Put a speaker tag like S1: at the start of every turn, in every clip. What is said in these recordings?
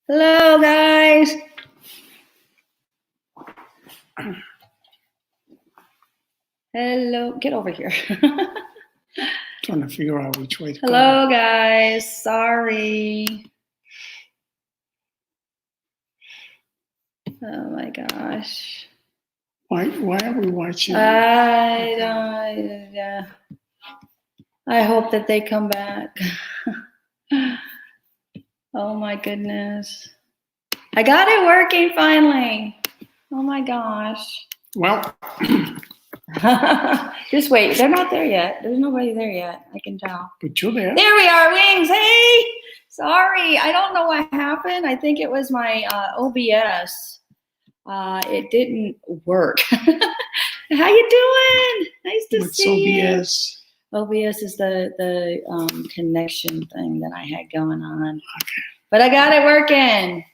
S1: Hello, guys. Hello, get over here.
S2: Trying to figure out which way to go.
S1: Hello, guys. Sorry. Oh my gosh.
S2: Why are we watching?
S1: I don't. Yeah. I hope that they come back. Oh my goodness. I got it working finally. Oh my gosh.
S2: Well,
S1: Just wait. They're not there yet. There's nobody there yet. I can tell.
S2: but you're there.
S1: There we are, Wings. Hey, sorry. I don't know what happened. I think it was my OBS. It didn't work. How you doing? Nice to see
S2: OBS?
S1: you. OBS is the connection thing that I had going on. Okay. But I got it working.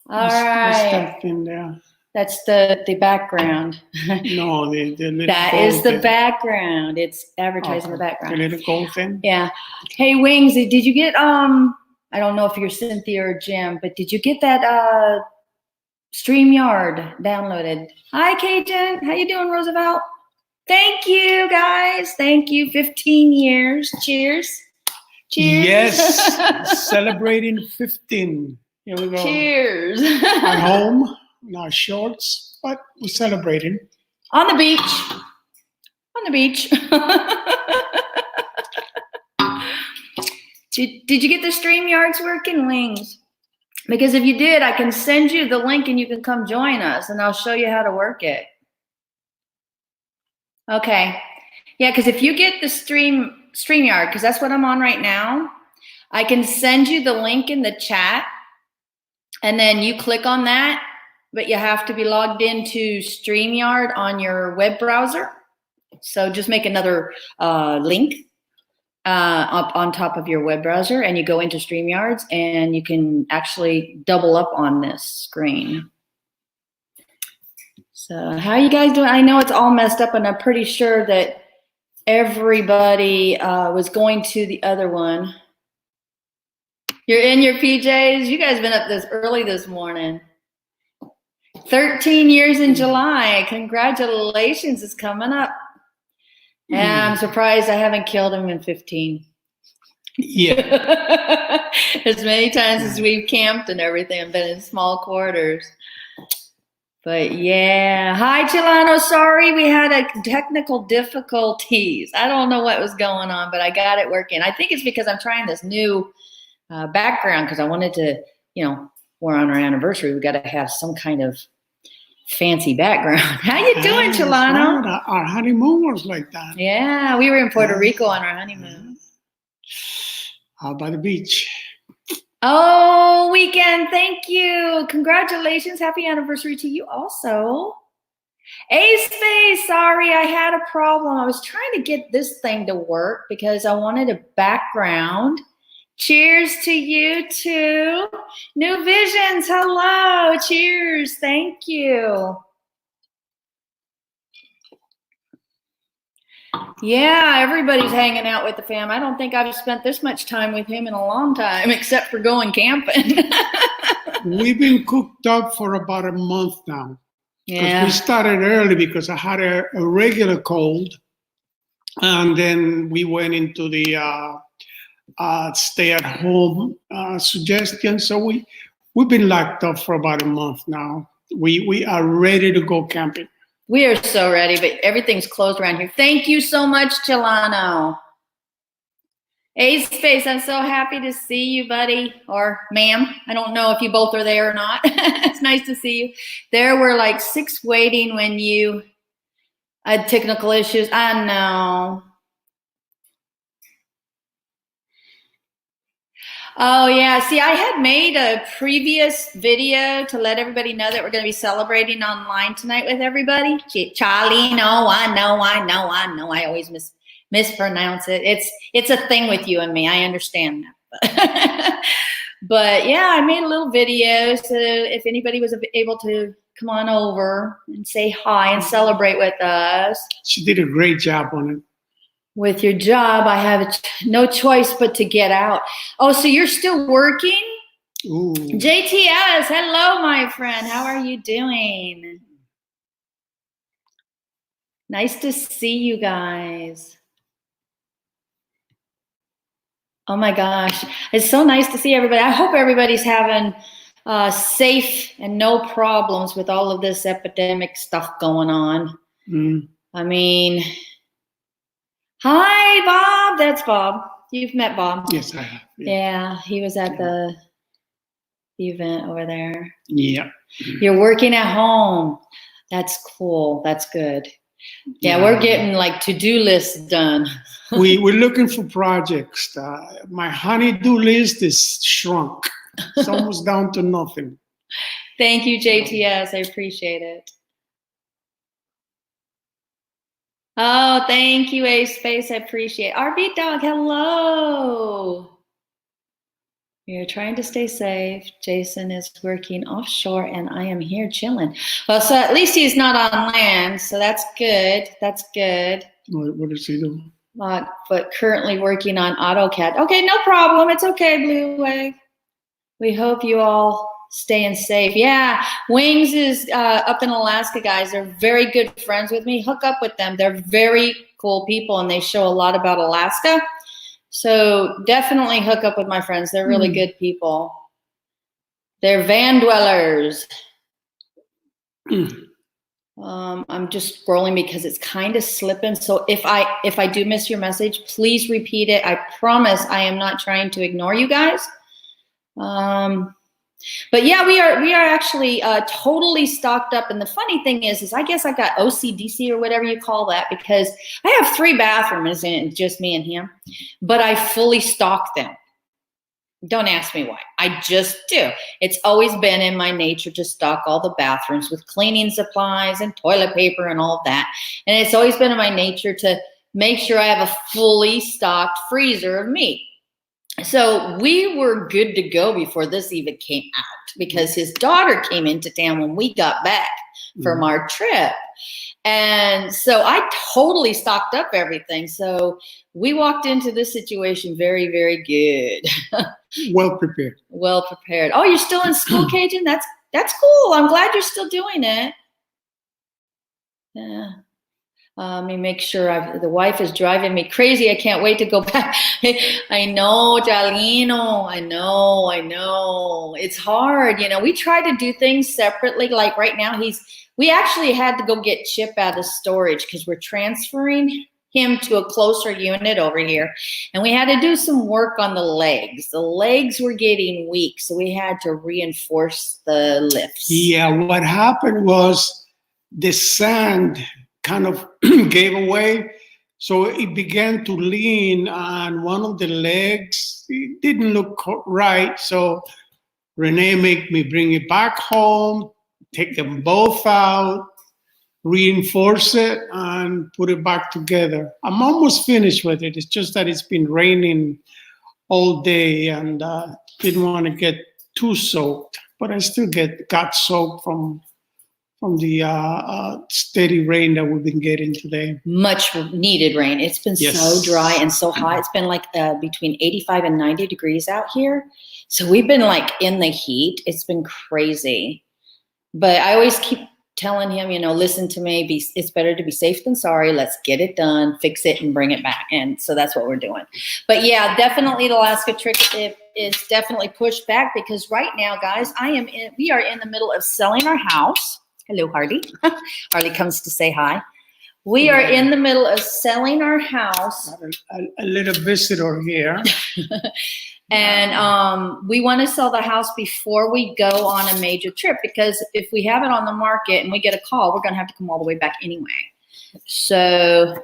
S1: All right.
S2: What's that thing there?
S1: That's the background.
S2: No, the little
S1: that
S2: gold
S1: is the
S2: thing.
S1: background. It's advertising the background.
S2: The little gold thing?
S1: Yeah. Hey, Wings, did you get I don't know if you're Cynthia or Jim, but did you get that StreamYard downloaded? Hi, Cajun. How you doing, Roosevelt? Thank you, guys. Thank you. 15 years. Cheers. Cheers.
S2: Yes. Celebrating 15. Here we go.
S1: Cheers.
S2: At home, in our shorts, but we're celebrating.
S1: On the beach. On the beach. Did you get the StreamYards working, Wings? Because if you did, I can send you the link and you can come join us and I'll show you how to work it. Okay. Yeah, because if you get the StreamYard, because that's what I'm on right now, I can send you the link in the chat and then you click on that, but you have to be logged into StreamYard on your web browser. So just make another link up on top of your web browser and you go into StreamYards and you can actually double up on this screen. So how you guys doing? I know it's all messed up and I'm pretty sure that everybody was going to the other one. You're in your PJs? You guys been up this early this morning. 13 years in July. Congratulations, it's coming up. Yeah, I'm surprised I haven't killed him in 15.
S2: Yeah.
S1: As many times as we've camped and everything, I've been in small quarters. But yeah, hi Chilano, sorry we had a technical difficulties. I don't know what was going on, but I got it working. I think it's because I'm trying this new background because I wanted to, you know, we're on our anniversary. We got to have some kind of fancy background. How you doing, Chilano?
S2: Right. Our honeymoon was like that.
S1: Yeah, we were in Puerto Rico on our honeymoon.
S2: Out by the beach.
S1: Oh, Weekend, thank you. Congratulations. Happy anniversary to you also. Ace Face, sorry, I had a problem. I was trying to get this thing to work because I wanted a background. Cheers to you too. New Visions, hello. Cheers, thank you. Yeah, everybody's hanging out with the fam. I don't think I've spent this much time with him in a long time, except for going camping.
S2: We've been cooked up for about a month now.
S1: Yeah.
S2: We started early because I had a regular cold. And then we went into the stay-at-home suggestion. So we've been locked up for about a month now. We are ready to go camping.
S1: We are so ready, but everything's closed around here. Thank you so much, Chilano. Ace Face, I'm so happy to see you, buddy, or ma'am. I don't know if you both are there or not. It's nice to see you. There were like 6 waiting when you had technical issues. I know. Oh, yeah. See, I had made a previous video to let everybody know that we're going to be celebrating online tonight with everybody. Charlie, no, I know. I always mispronounce it. It's a thing with you and me. I understand that. But yeah, I made a little video so if anybody was able to come on over and say hi and celebrate with us.
S2: She did a great job on it.
S1: With your job, I have no choice but to get out. Oh, so you're still working?
S2: Ooh.
S1: JTS, hello, my friend. How are you doing? Nice to see you guys. Oh my gosh, it's so nice to see everybody. I hope everybody's having safe and no problems with all of this epidemic stuff going on.
S2: Mm.
S1: I mean, hi, Bob. That's Bob. You've met Bob.
S2: Yes, I have.
S1: Yeah, he was at the event over there.
S2: Yeah.
S1: You're working at home. That's cool. That's good. Yeah, we're getting like to-do lists done.
S2: We're looking for projects. My honey-do list is shrunk. It's almost down to nothing.
S1: Thank you, JTS. I appreciate it. Oh, thank you, Ace Space. I appreciate it. RB Dog, hello. You're trying to stay safe. Jason is working offshore and I am here chilling. Well, so at least he's not on land, so that's good. That's good.
S2: What does he do?
S1: But currently working on AutoCAD. Okay, no problem. It's okay, Blue Wave. We hope you all staying safe. Yeah, Wings is up in Alaska, guys. They're very good friends with me. Hook up with them. They're very cool people, and they show a lot about Alaska. So definitely hook up with my friends. They're really good people. They're van dwellers. I'm just scrolling because it's kind of slipping. So if I do miss your message, please repeat it. I promise I am not trying to ignore you guys. But yeah, we are actually totally stocked up. And the funny thing is I guess I got OCDC or whatever you call that, because I have 3 bathrooms and it's just me and him, but I fully stock them. Don't ask me why. I just do. It's always been in my nature to stock all the bathrooms with cleaning supplies and toilet paper and all that. And it's always been in my nature to make sure I have a fully stocked freezer of meat. So we were good to go before this even came out, because his daughter came into town when we got back from our trip. And so I totally stocked up everything. So we walked into this situation very, very good.
S2: Well prepared.
S1: Well prepared. Oh, you're still in school, Cajun? That's cool. I'm glad you're still doing it. Yeah. Let me make sure the wife is driving me crazy. I can't wait to go back. I know, Jalino. I know. It's hard. You know, we try to do things separately. Like right now, we actually had to go get Chip out of storage because we're transferring him to a closer unit over here. And we had to do some work on the legs. The legs were getting weak, so we had to reinforce the lifts. Yeah,
S2: what happened was the sand kind of gave away. So it began to lean on one of the legs. It didn't look right. So Renee made me bring it back home, take them both out, reinforce it, and put it back together. I'm almost finished with it. It's just that it's been raining all day and didn't want to get too soaked. But I still got soaked from the steady rain that we've been getting today.
S1: Much needed rain. It's been so dry and so hot. It's been like between 85 and 90 degrees out here. So we've been like in the heat. It's been crazy. But I always keep telling him, you know, listen to me. It's better to be safe than sorry. Let's get it done, fix it, and bring it back. And so that's what we're doing. But yeah, definitely the Alaska trip is definitely pushed back, because right now, guys, we are in the middle of selling our house. Hello, Harley. Harley comes to say hi. We are in the middle of selling our house.
S2: A little visitor here.
S1: And we want to sell the house before we go on a major trip, because if we have it on the market and we get a call, we're going to have to come all the way back anyway. So,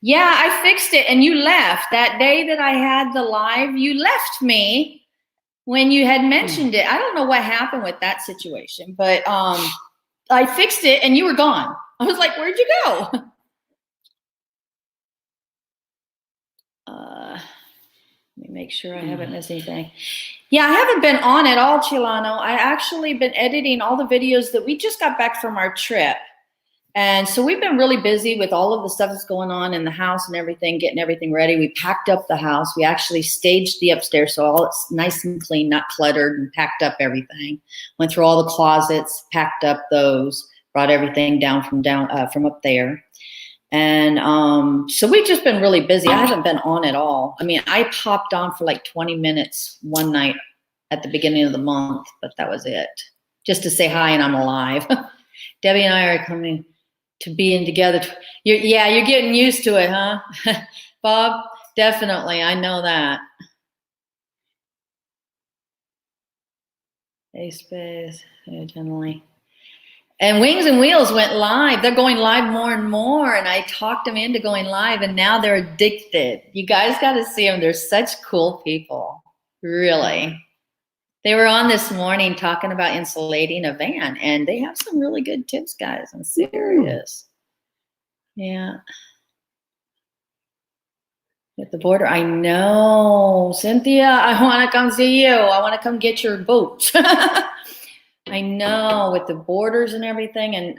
S1: yeah, I fixed it. And you left. That day that I had the live, you left me when you had mentioned it. I don't know what happened with that situation, but I fixed it and you were gone. I was like, where'd you go? Let me make sure I haven't missed anything. Yeah, I haven't been on at all, Chilano. I actually been editing all the videos that we just got back from our trip. And so we've been really busy with all of the stuff that's going on in the house and everything, getting everything ready. We packed up the house. We actually staged the upstairs so all it's nice and clean, not cluttered, and packed up everything. Went through all the closets, packed up those, brought everything from up there. And so we've just been really busy. I haven't been on at all. I mean, I popped on for like 20 minutes one night at the beginning of the month, but that was it. Just to say hi and I'm alive. Debbie and I are coming to being together. You're getting used to it, huh? Bob, definitely. I know that. Hey, space, generally. And Wings and Wheels went live. They're going live more and more. And I talked them into going live, and now they're addicted. You guys got to see them. They're such cool people. Really. They were on this morning talking about insulating a van, and they have some really good tips, guys. I'm serious. Yeah. At the border, I know. Cynthia, I want to come see you. I want to come get your boots. I know, with the borders and everything. And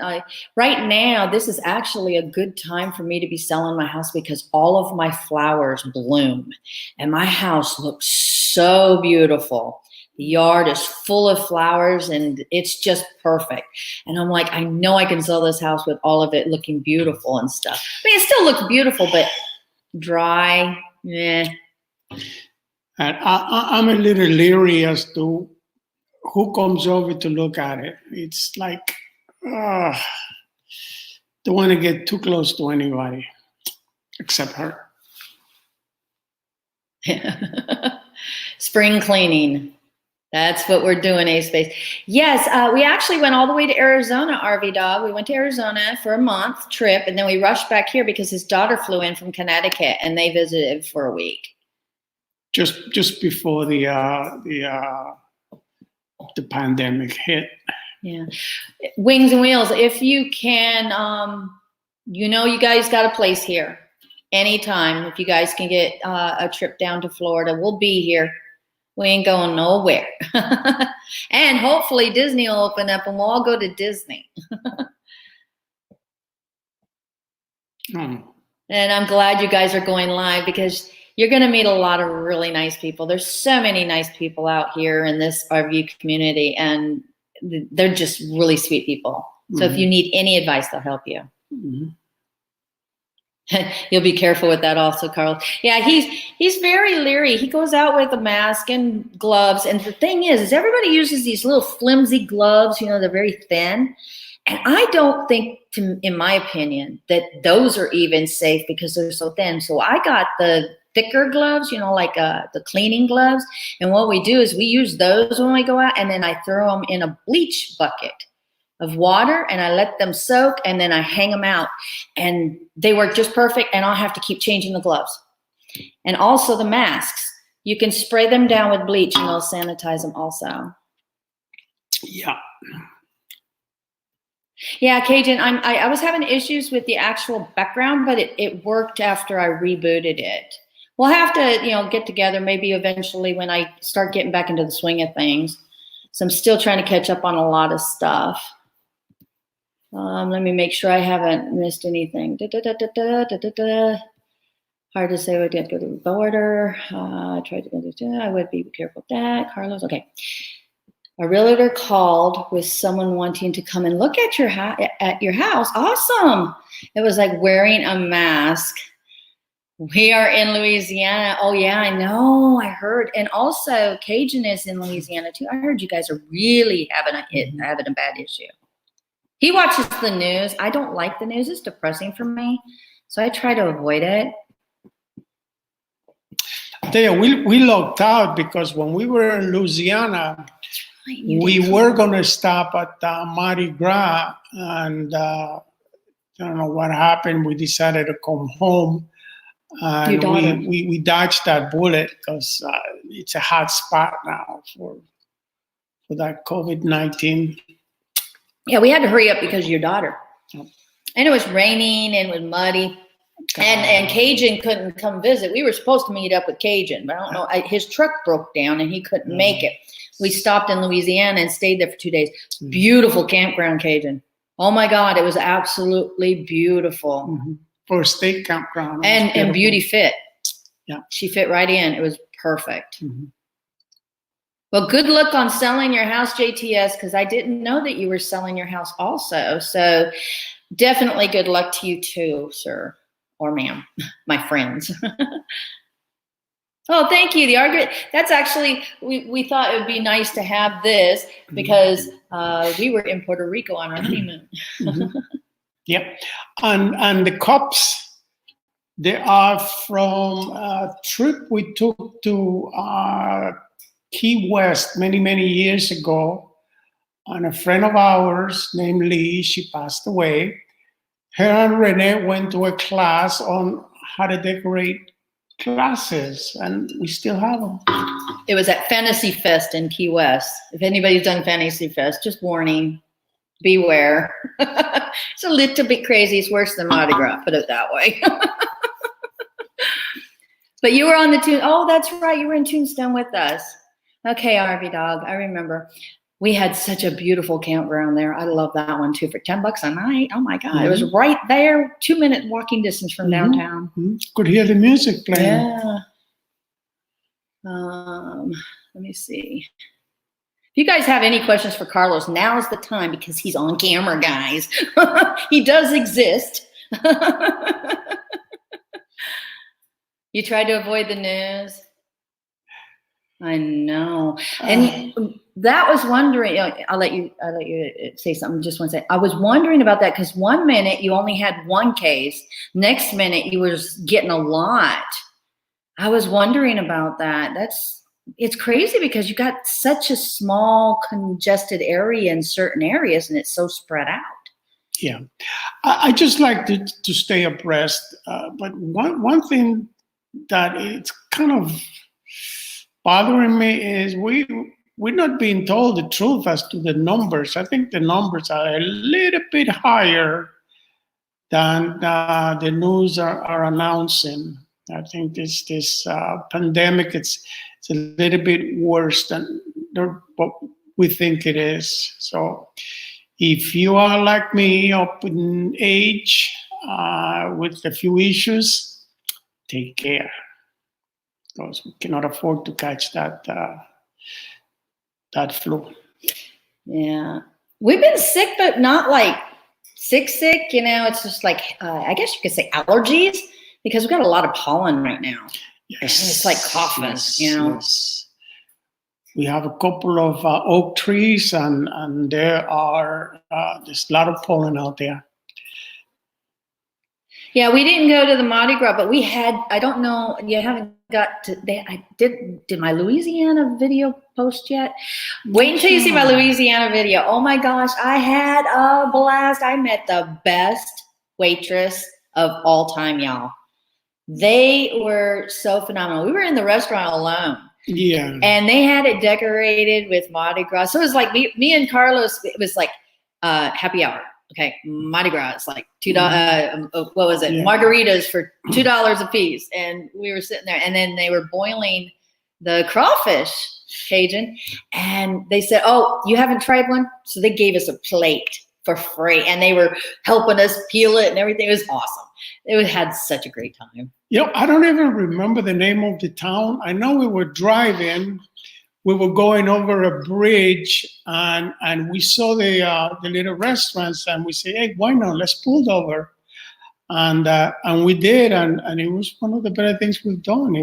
S1: right now, this is actually a good time for me to be selling my house because all of my flowers bloom. And my house looks so beautiful. The yard is full of flowers and it's just perfect. And I'm like, I know I can sell this house with all of it looking beautiful and stuff. I mean, it still looks beautiful, but dry, yeah.
S2: And I'm a little leery as to who comes over to look at it. It's like, don't want to get too close to anybody except her.
S1: Spring cleaning. That's what we're doing, A-Space. Yes, we actually went all the way to Arizona, RV Dog. We went to Arizona for a month trip, and then we rushed back here because his daughter flew in from Connecticut, and they visited for a week.
S2: Just before the pandemic hit.
S1: Yeah. Wings and Wheels, if you can, you guys got a place here. Anytime, if you guys can get a trip down to Florida, we'll be here. We ain't going nowhere. And hopefully Disney will open up and we'll all go to Disney. And I'm glad you guys are going live because you're going to meet a lot of really nice people. There's so many nice people out here in this RV community, and they're just really sweet people. So if you need any advice, they'll help you. Mm-hmm. You'll be careful with that also, Carl. Yeah, he's very leery. He goes out with a mask and gloves. And the thing is everybody uses these little flimsy gloves, they're very thin. And I don't think, in my opinion, that those are even safe because they're so thin. So I got the thicker gloves, like the cleaning gloves. And what we do is we use those when we go out, and then I throw them in a bleach bucket of water and I let them soak, and then I hang them out, and they work just perfect, and I'll have to keep changing the gloves. And also the masks, you can spray them down with bleach and they'll sanitize them also.
S2: Yeah.
S1: Yeah, Cajun, I was having issues with the actual background, but it worked after I rebooted it. We'll have to, get together maybe eventually when I start getting back into the swing of things. So I'm still trying to catch up on a lot of stuff. Let me make sure I haven't missed anything. Hard to say. We did go to the border. I tried to go to. I would be careful with that. Carlos, okay. A realtor called with someone wanting to come and look at your house. Awesome. It was like wearing a mask. We are in Louisiana. Oh yeah, I know. I heard. And also Cajun is in Louisiana too. I heard you guys are really having a bad issue. He watches the news. I don't like the news. It's depressing for me. So I try to avoid it.
S2: I tell you, we locked out because when we were in Louisiana, we were going to stop at Mardi Gras, and I don't know what happened. We decided to come home, and we dodged that bullet because it's a hot spot now for that COVID-19.
S1: Yeah, we had to hurry up because of your daughter. Yep. And it was raining and it was muddy. And Cajun couldn't come visit. We were supposed to meet up with Cajun, but I don't know. His truck broke down and he couldn't make it. We stopped in Louisiana and stayed there for 2 days. Beautiful campground, Cajun. Oh my God, it was absolutely beautiful.
S2: Mhm. For a state campground. it was
S1: And
S2: beautiful.
S1: Beauty fit.
S2: Yeah.
S1: She fit right in. It was perfect.
S2: Mhm.
S1: Well, good luck on selling your house, JTS, because I didn't know that you were selling your house also. So definitely good luck to you too, sir or ma'am, my friends. Oh, thank you. The argument, that's actually, we thought it would be nice to have this because we were in Puerto Rico on our honeymoon.
S2: Mhm. Yep. And the cups, they are from a trip we took to Key West many years ago. And a friend of ours named Lee, she passed away. Her and Renee went to a class on how to decorate glasses, and we still have them.
S1: It was at Fantasy Fest in Key West. If anybody's done Fantasy Fest, just warning, beware. It's a little bit crazy. It's worse than Mardi Gras, put it that way. But you were on the tune. Oh, that's right. You were in Tombstone with us. Okay, RV Dog. I remember. We had such a beautiful campground there. I love that one too for $10 a night. Oh my God. It was right there, 2-minute walking distance from downtown.
S2: Mm-hmm. Could hear the music playing.
S1: Yeah. Let me see. If you guys have any questions for Carlos, now's the time because he's on camera, guys. He does exist. You tried to avoid the news. I know. And that was wondering, I'll let you say something just one second. I was wondering about that because 1 minute you only had one case. Next minute you were getting a lot. I was wondering about that. It's crazy because you got such a small congested area in certain areas and it's so spread out.
S2: Yeah. I just like to stay abreast. But one thing that it's kind of bothering me is we're not being told the truth as to the numbers. I think the numbers are a little bit higher than the news are announcing. I think this pandemic it's a little bit worse than what we think it is. So if you are like me, up in age, with a few issues, take care. Because we cannot afford to catch that flu.
S1: Yeah, we've been sick, but not like sick. It's just like I guess you could say allergies because we've got a lot of pollen right now.
S2: Yes,
S1: and it's like coughing.
S2: Yes. We have a couple of oak trees, and there's a lot of pollen out there.
S1: Yeah, we didn't go to the Mardi Gras, but we had, I don't know, you haven't got to, did my Louisiana video post yet? Wait until you see my Louisiana video. Oh my gosh, I had a blast. I met the best waitress of all time, y'all. They were so phenomenal. We were in the restaurant alone.
S2: Yeah.
S1: And they had it decorated with Mardi Gras. So it was like me and Carlos, it was like happy hour. Okay, Mardi Gras, it's like $2. What was it? Yeah. Margaritas for $2 a piece, and we were sitting there, and then they were boiling the crawfish, Cajun, and they said, "Oh, you haven't tried one?" So they gave us a plate for free, and they were helping us peel it and everything. It was awesome. It had such a great time.
S2: I don't even remember the name of the town. I know we were driving. We were going over a bridge, and we saw the little restaurants, and we said, "Hey, why not? Let's pull over." And we did, and it was one of the better things we've done.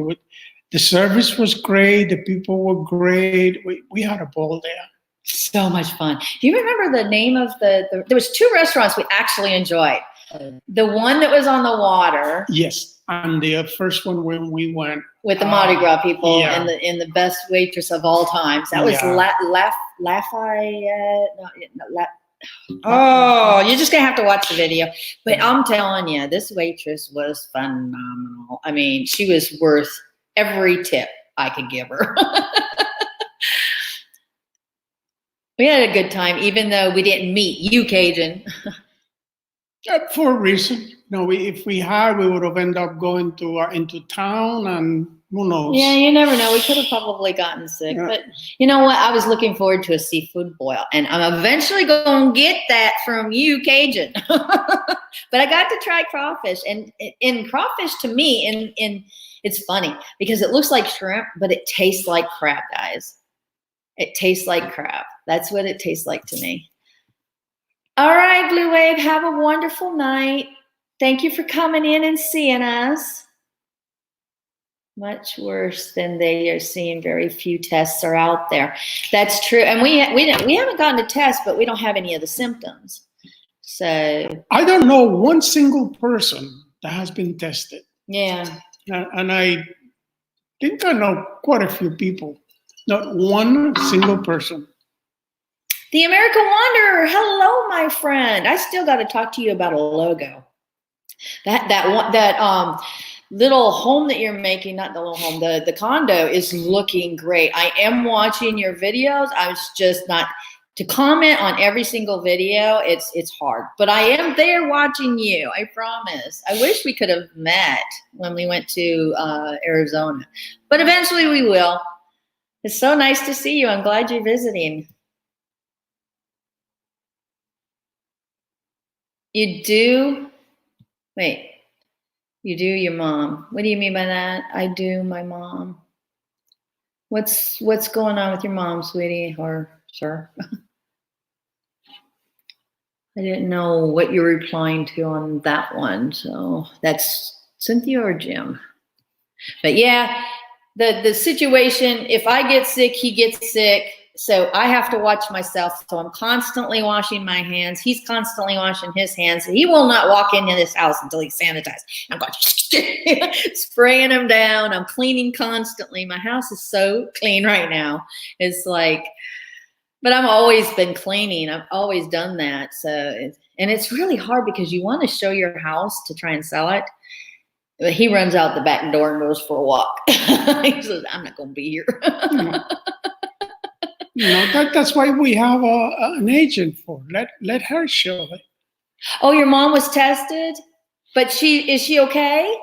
S2: The service was great. The people were great. We had a ball there.
S1: So much fun. Do you remember the name of there was 2 restaurants we actually enjoyed. The one that was on the water.
S2: Yes. And the first one when we went
S1: with the Mardi Gras people and the best waitress of all times. That was Lafayette. Oh, you're just gonna have to watch the video. But I'm telling you, this waitress was phenomenal. I mean, she was worth every tip I could give her. We had a good time, even though we didn't meet you, Cajun.
S2: For a reason. If we had, we would have ended up going to into town, and Who knows?
S1: Yeah, you never know. We could have probably gotten sick.
S2: Yeah.
S1: But you know what? I was looking forward to a seafood boil. And I'm eventually going to get that from you, Cajun. But I got to try crawfish. And in crawfish, to me, it's funny because it looks like shrimp, but it tastes like crab, guys. It tastes like crab. That's what it tastes like to me. All right, Blue Wave, have a wonderful night. Thank you for coming in and seeing us. Much worse than they are seeing. Very few tests are out there. That's true. And we haven't gotten a test, but we don't have any of the symptoms. So
S2: I don't know one single person that has been tested.
S1: yeah.
S2: And I think I know quite a few people. Not one single person.
S1: The American Wanderer. Hello, my friend. I still got to talk to you about a logo. That little home that you're making, not the little home, the condo is looking great. I am watching your videos. I was just not to comment on every single video. It's hard, but I am there watching you. I promise. I wish we could have met when we went to Arizona, but eventually we will. It's so nice to see you. I'm glad you're visiting. You do? Wait. You do your mom. What do you mean by that? I do my mom. What's going on with your mom, sweetie, or sir? I didn't know what you're replying to on that one. So that's Cynthia or Jim. But yeah, the situation, if I get sick, he gets sick. So I have to watch myself. So I'm constantly washing my hands. He's constantly washing his hands. He will not walk into this house until he's sanitized. I'm going spraying him down. I'm cleaning constantly. My house is so clean right now. It's like, but I've always been cleaning. I've always done that. So, and it's really hard because you want to show your house to try and sell it. But he runs out the back door and goes for a walk. He says, I'm not going to be here.
S2: You know, that's why we have an agent for. Let her show it.
S1: Oh, your mom was tested, but is she okay?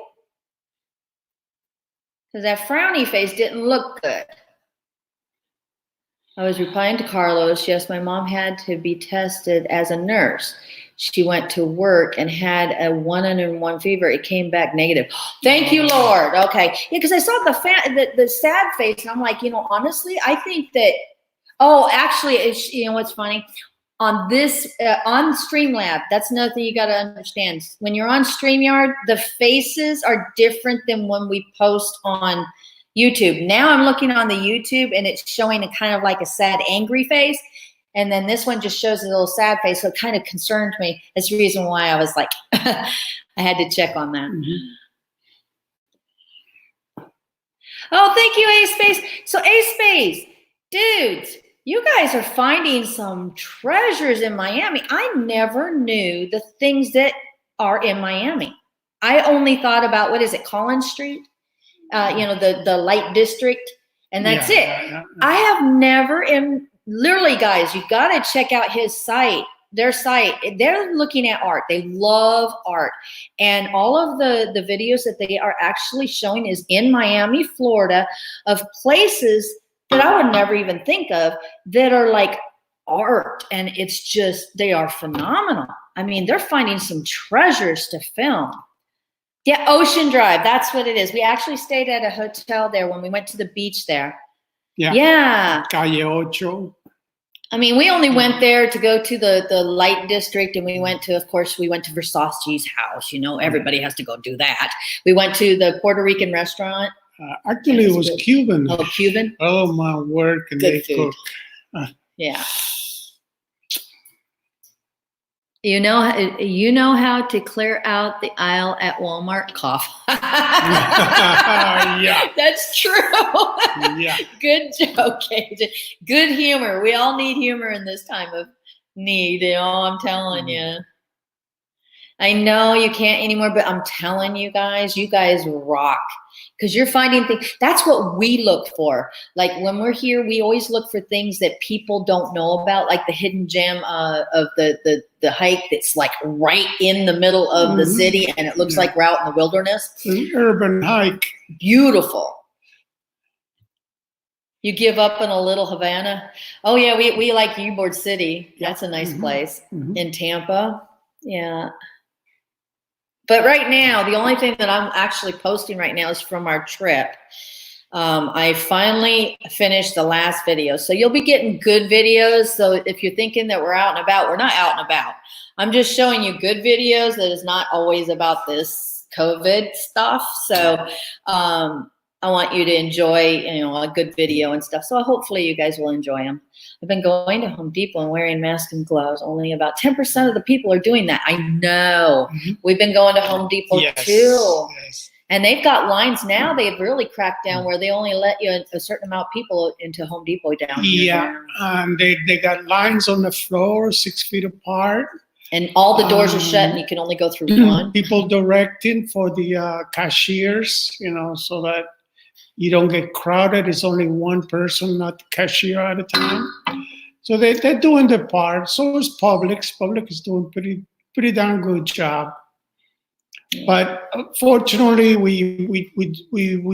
S1: Because that frowny face didn't look good. I was replying to Carlos. Yes, my mom had to be tested as a nurse. She went to work and had a 101 fever. It came back negative. Thank you, Lord. Okay, yeah, because I saw the sad face, and I'm like, honestly, I think that. Oh, actually, what's funny? On this, on Streamlab, that's another thing you got to understand. When you're on StreamYard, the faces are different than when we post on YouTube. Now I'm looking on the YouTube, and it's showing a kind of like a sad, angry face. And then this one just shows a little sad face, so it kind of concerned me. That's the reason why I was like, I had to check on that.
S2: Mm-hmm.
S1: Oh, thank you, A-Space. So A-Space, dudes, you guys are finding some treasures in Miami. I never knew the things that are in Miami. I only thought about, what is it, Collins Street? The light district, and that's it. Yeah. I have never, literally, guys, you got to check out his site, their site. They're looking at art. They love art. And all of the videos that they are actually showing is in Miami, Florida, of places that I would never even think of that are like art. And it's just, they are phenomenal. I mean, they're finding some treasures to film. Yeah, Ocean Drive. That's what it is. We actually stayed at a hotel there when we went to the beach there.
S2: Yeah.
S1: Yeah.
S2: Calle Ocho.
S1: I mean, we only went there to go to the light district, and we went to Versace's house. Everybody has to go do that. We went to the Puerto Rican restaurant.
S2: Actually, it was Cuban.
S1: Oh, Cuban?
S2: Oh, my word. Can
S1: Good
S2: they
S1: food.
S2: cook?
S1: Yeah. You know how to clear out the aisle at Walmart? Cough.
S2: Yeah.
S1: That's true.
S2: Yeah.
S1: Good joke, Cajun. Good humor. We all need humor in this time of need. I'm telling you. I know you can't anymore, but I'm telling you guys rock. Because you're finding things. That's what we look for. Like when we're here, we always look for things that people don't know about, like the hidden gem of the hike that's like right in the middle of the city, and it looks like we're out in the wilderness.
S2: An urban hike.
S1: Beautiful. You give up on a little Havana. Oh yeah, we like Ybor City. That's a nice place in Tampa. Yeah. But right now, the only thing that I'm actually posting right now is from our trip. I finally finished the last video. So you'll be getting good videos. So if you're thinking that we're out and about, we're not out and about. I'm just showing you good videos that is not always about this COVID stuff. So I want you to enjoy, a good video and stuff. So hopefully you guys will enjoy them. I've been going to Home Depot and wearing masks and gloves. Only about 10% of the people are doing that. I know. We've been going to Home Depot too. Yes. And they've got lines now. They've really cracked down where they only let you a certain amount of people into Home Depot down here. Yeah,
S2: they got lines on the floor 6 feet apart.
S1: And all the doors are shut and you can only go through one.
S2: People directing for the cashiers, so that you don't get crowded. It's only one person, not the cashier at a time. So they're doing their part. So is Publix. Publix is doing pretty darn good job. Yeah. But fortunately, we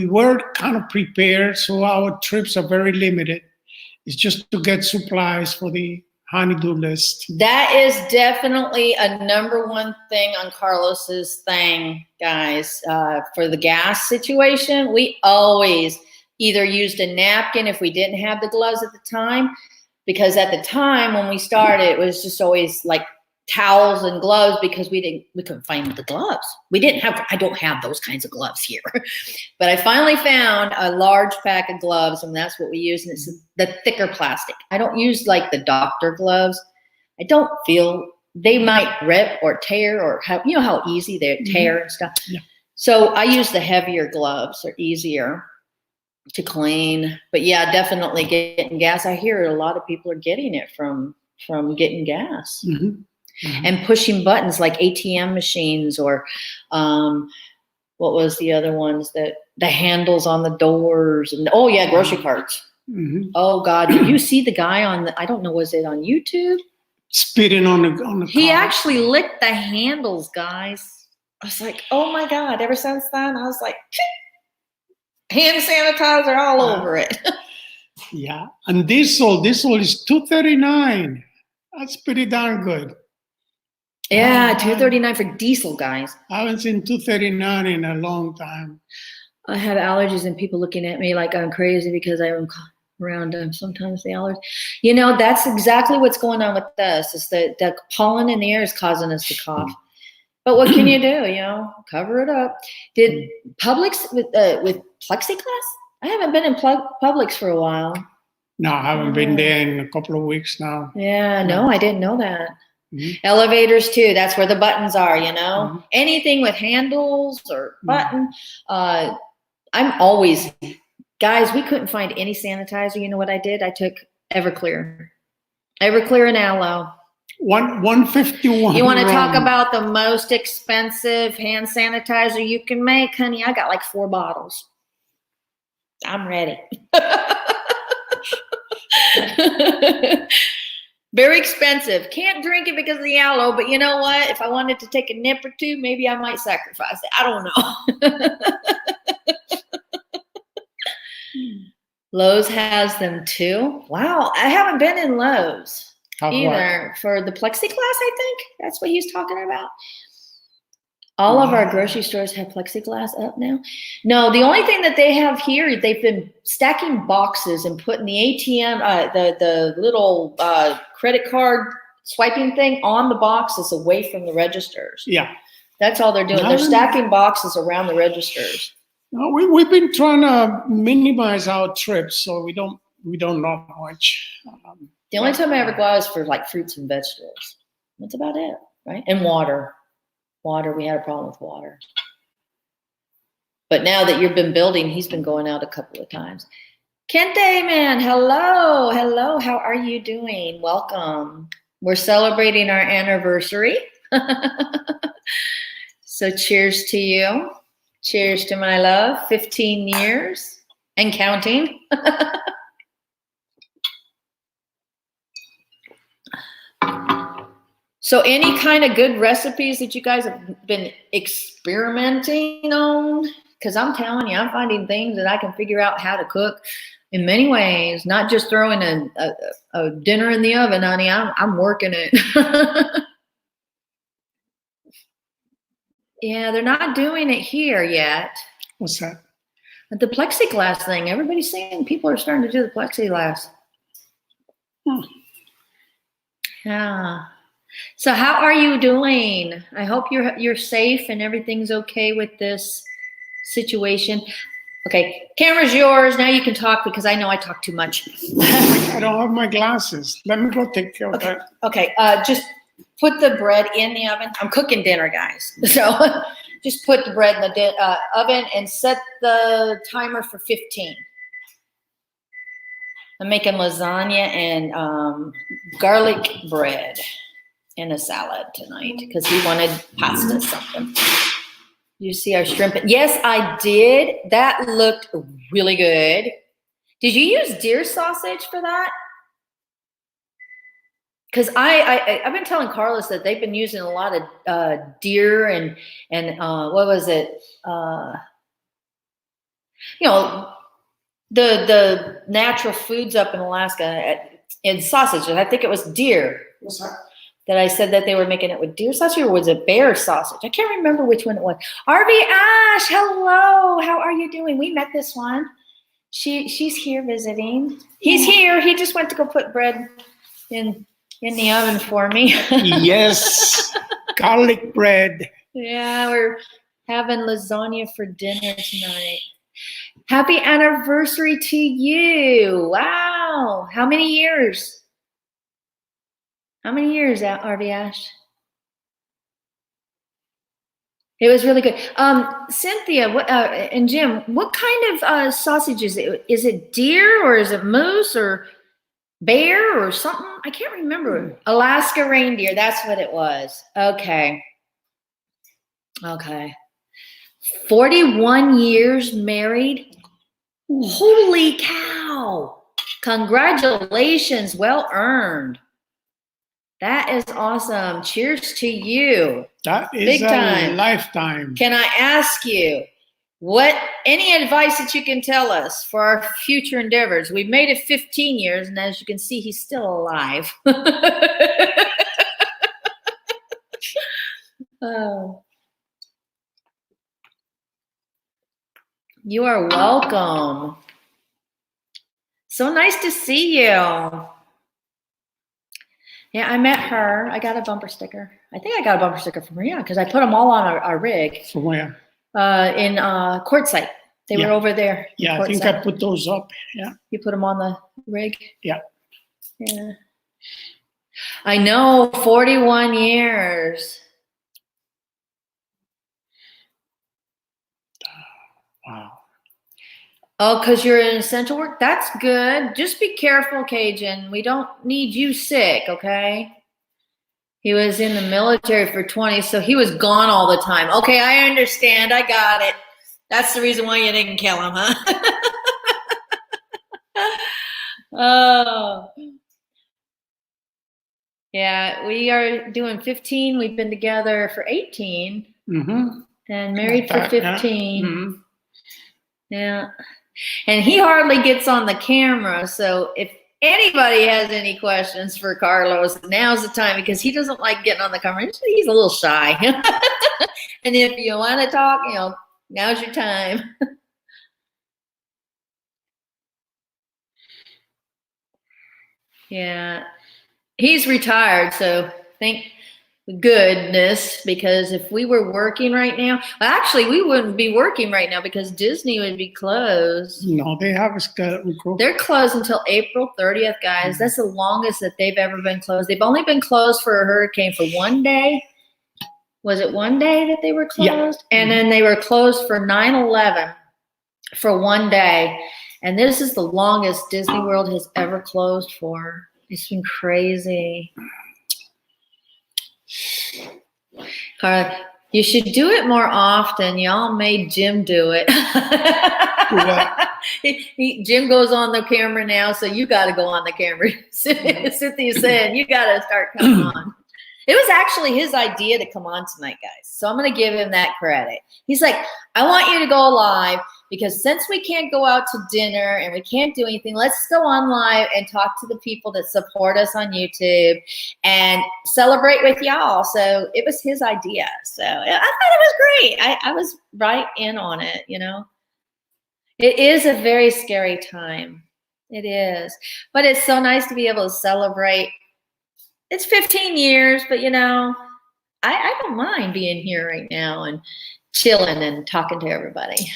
S2: were kind of prepared, so our trips are very limited. It's just to get supplies for the honeydew list.
S1: That is definitely a number one thing on Carlos's thing, guys. For the gas situation, we always either used a napkin if we didn't have the gloves at the time, because at the time when we started, it was just always like towels and gloves because we couldn't find the gloves. I don't have those kinds of gloves here. But I finally found a large pack of gloves, and that's what we use. And it's the thicker plastic. I don't use like the doctor gloves. I don't feel they might rip or tear or how easy they tear and stuff. Yeah. So I use the heavier gloves. They're easier to clean. But yeah, definitely getting gas. I hear a lot of people are getting it from getting gas. And pushing buttons like ATM machines or what was the other ones, that the handles on the doors, and grocery carts. Oh God, did you see the guy I don't know, was it on YouTube?
S2: Spitting on the
S1: He
S2: car.
S1: actually licked the handles, guys. I was like, oh my God. Ever since then, I was like, hand sanitizer all over it.
S2: Yeah, and diesel is $2.39. That's pretty darn good.
S1: Yeah, $2.39 for diesel, guys.
S2: I haven't seen $2.39 in a long time.
S1: I have allergies and people looking at me like I'm crazy because I'm around sometimes the allergies. That's exactly what's going on with us, is that the pollen in the air is causing us to cough. But what can you do? Cover it up. Did Publix with plexiglass? I haven't been in Publix for a while.
S2: No, I haven't been there in a couple of weeks now.
S1: Yeah, no, I didn't know that. Elevators too. That's where the buttons are, Anything with handles or button. I'm always, guys, we couldn't find any sanitizer. You know what I did? I took Everclear and Aloe.
S2: 151.
S1: You want to talk about the most expensive hand sanitizer you can make, honey? I got like 4 bottles. I'm ready. Very expensive. Can't drink it because of the aloe, but you know what? If I wanted to take a nip or two, maybe I might sacrifice it. I don't know. Lowe's has them too. Wow, I haven't been in Lowe's either. For the plexiglass, I think that's what he's talking about. All of our grocery stores have plexiglass up now. No, the only thing that they have here, they've been stacking boxes and putting the ATM, the little credit card swiping thing on the boxes away from the registers.
S2: Yeah.
S1: That's all they're doing. They're stacking boxes around the registers.
S2: No, we've been trying to minimize our trips, so we don't know much.
S1: The only time I ever go out is for like fruits and vegetables. That's about it, right? And water. We had a problem with water. But now that you've been building, he's been going out a couple of times. Kente, man, hello. How are you doing? Welcome. We're celebrating our anniversary. So cheers to you. Cheers to my love. 15 years and counting. So any kind of good recipes that you guys have been experimenting on? because I'm telling you, I'm finding things that I can figure out how to cook in many ways, not just throwing a dinner in the oven, honey. I'm working it. Yeah, they're not doing it here yet.
S2: What's that?
S1: The plexiglass thing. Everybody's saying people are starting to do the plexiglass.
S2: Hmm.
S1: Yeah. So how are you doing? I hope you're safe and everything's okay with this situation. Okay, camera's yours. Now you can talk because I know I talk too much.
S2: I don't have my glasses. Let me go take care of that.
S1: Okay, just put the bread in the oven. I'm cooking dinner, guys. So just put the bread in the oven and set the timer for 15. I'm making lasagna and garlic bread and a salad tonight because he wanted pasta something. You see our shrimp? Yes, I did. That looked really good. Did you use deer sausage for that? Because I've been telling Carlos that they've been using a lot of deer and what was it? You know, the natural foods up in Alaska and sausages. I think it was deer.
S2: What's that?
S1: That I said that they were making it with deer sausage, or was it bear sausage? I can't remember which one it was. RV Ash, hello. How are you doing? We met this one. She's here visiting. He's here. He just went to go put bread in the oven for me.
S2: Yes, garlic bread.
S1: Yeah, we're having lasagna for dinner tonight. Happy anniversary to you. Wow. How many years? How many years, RV Ash? It was really good. Cynthia and Jim, what kind of sausage is it? Is it deer or is it moose or bear or something? I can't remember. Alaska reindeer, that's what it was. Okay. 41 years married. Holy cow. Congratulations. Well earned. That is awesome. Cheers to you.
S2: That is
S1: Big time.
S2: a lifetime.
S1: Can I ask you any advice that you can tell us for our future endeavors? We've made it 15 years, and as you can see, he's still alive. Oh. You are welcome. So nice to see you. Yeah, I met her. I got a bumper sticker. I think I got a bumper sticker from her, yeah, because I put them all on our rig.
S2: From where?
S1: In Quartzsite. They were over there.
S2: Yeah, I think I put those up. Yeah.
S1: You put them on the rig?
S2: Yeah.
S1: Yeah. I know, 41 years.
S2: Wow.
S1: Oh, because you're in essential work? That's good. Just be careful, Cajun. We don't need you sick, okay? He was in the military for 20, so he was gone all the time. Okay, I understand. I got it. That's the reason why you didn't kill him, huh? Oh. Yeah, we are doing 15. We've been together for 18 and married for 15. Yeah. And he hardly gets on the camera. So if anybody has any questions for Carlos, now's the time, because he doesn't like getting on the camera. He's a little shy. And if you want to talk, now's your time. Yeah. He's retired, so thank goodness, because if we were working right now, actually we wouldn't be working right now because Disney would be closed.
S2: No, they have a schedule.
S1: They're closed until April 30th, guys. That's the longest that they've ever been closed. They've only been closed for a hurricane for one day. Was it one day that they were closed? Yeah. And then they were closed for 9/11 for one day. And this is the longest Disney World has ever closed for. It's been crazy. Carla, you should do it more often. Y'all made Jim do it. Jim goes on the camera now, so you got to go on the camera. Cynthia's saying, you got to start coming on. It was actually his idea to come on tonight, guys. So I'm going to give him that credit. He's like, I want you to go live because since we can't go out to dinner and we can't do anything, let's go on live and talk to the people that support us on YouTube and celebrate with y'all. So it was his idea. So I thought it was great. I was right in on it, you know. It is a very scary time. It is. But it's so nice to be able to celebrate. It's 15 years, but you know, I don't mind being here right now and chilling and talking to everybody.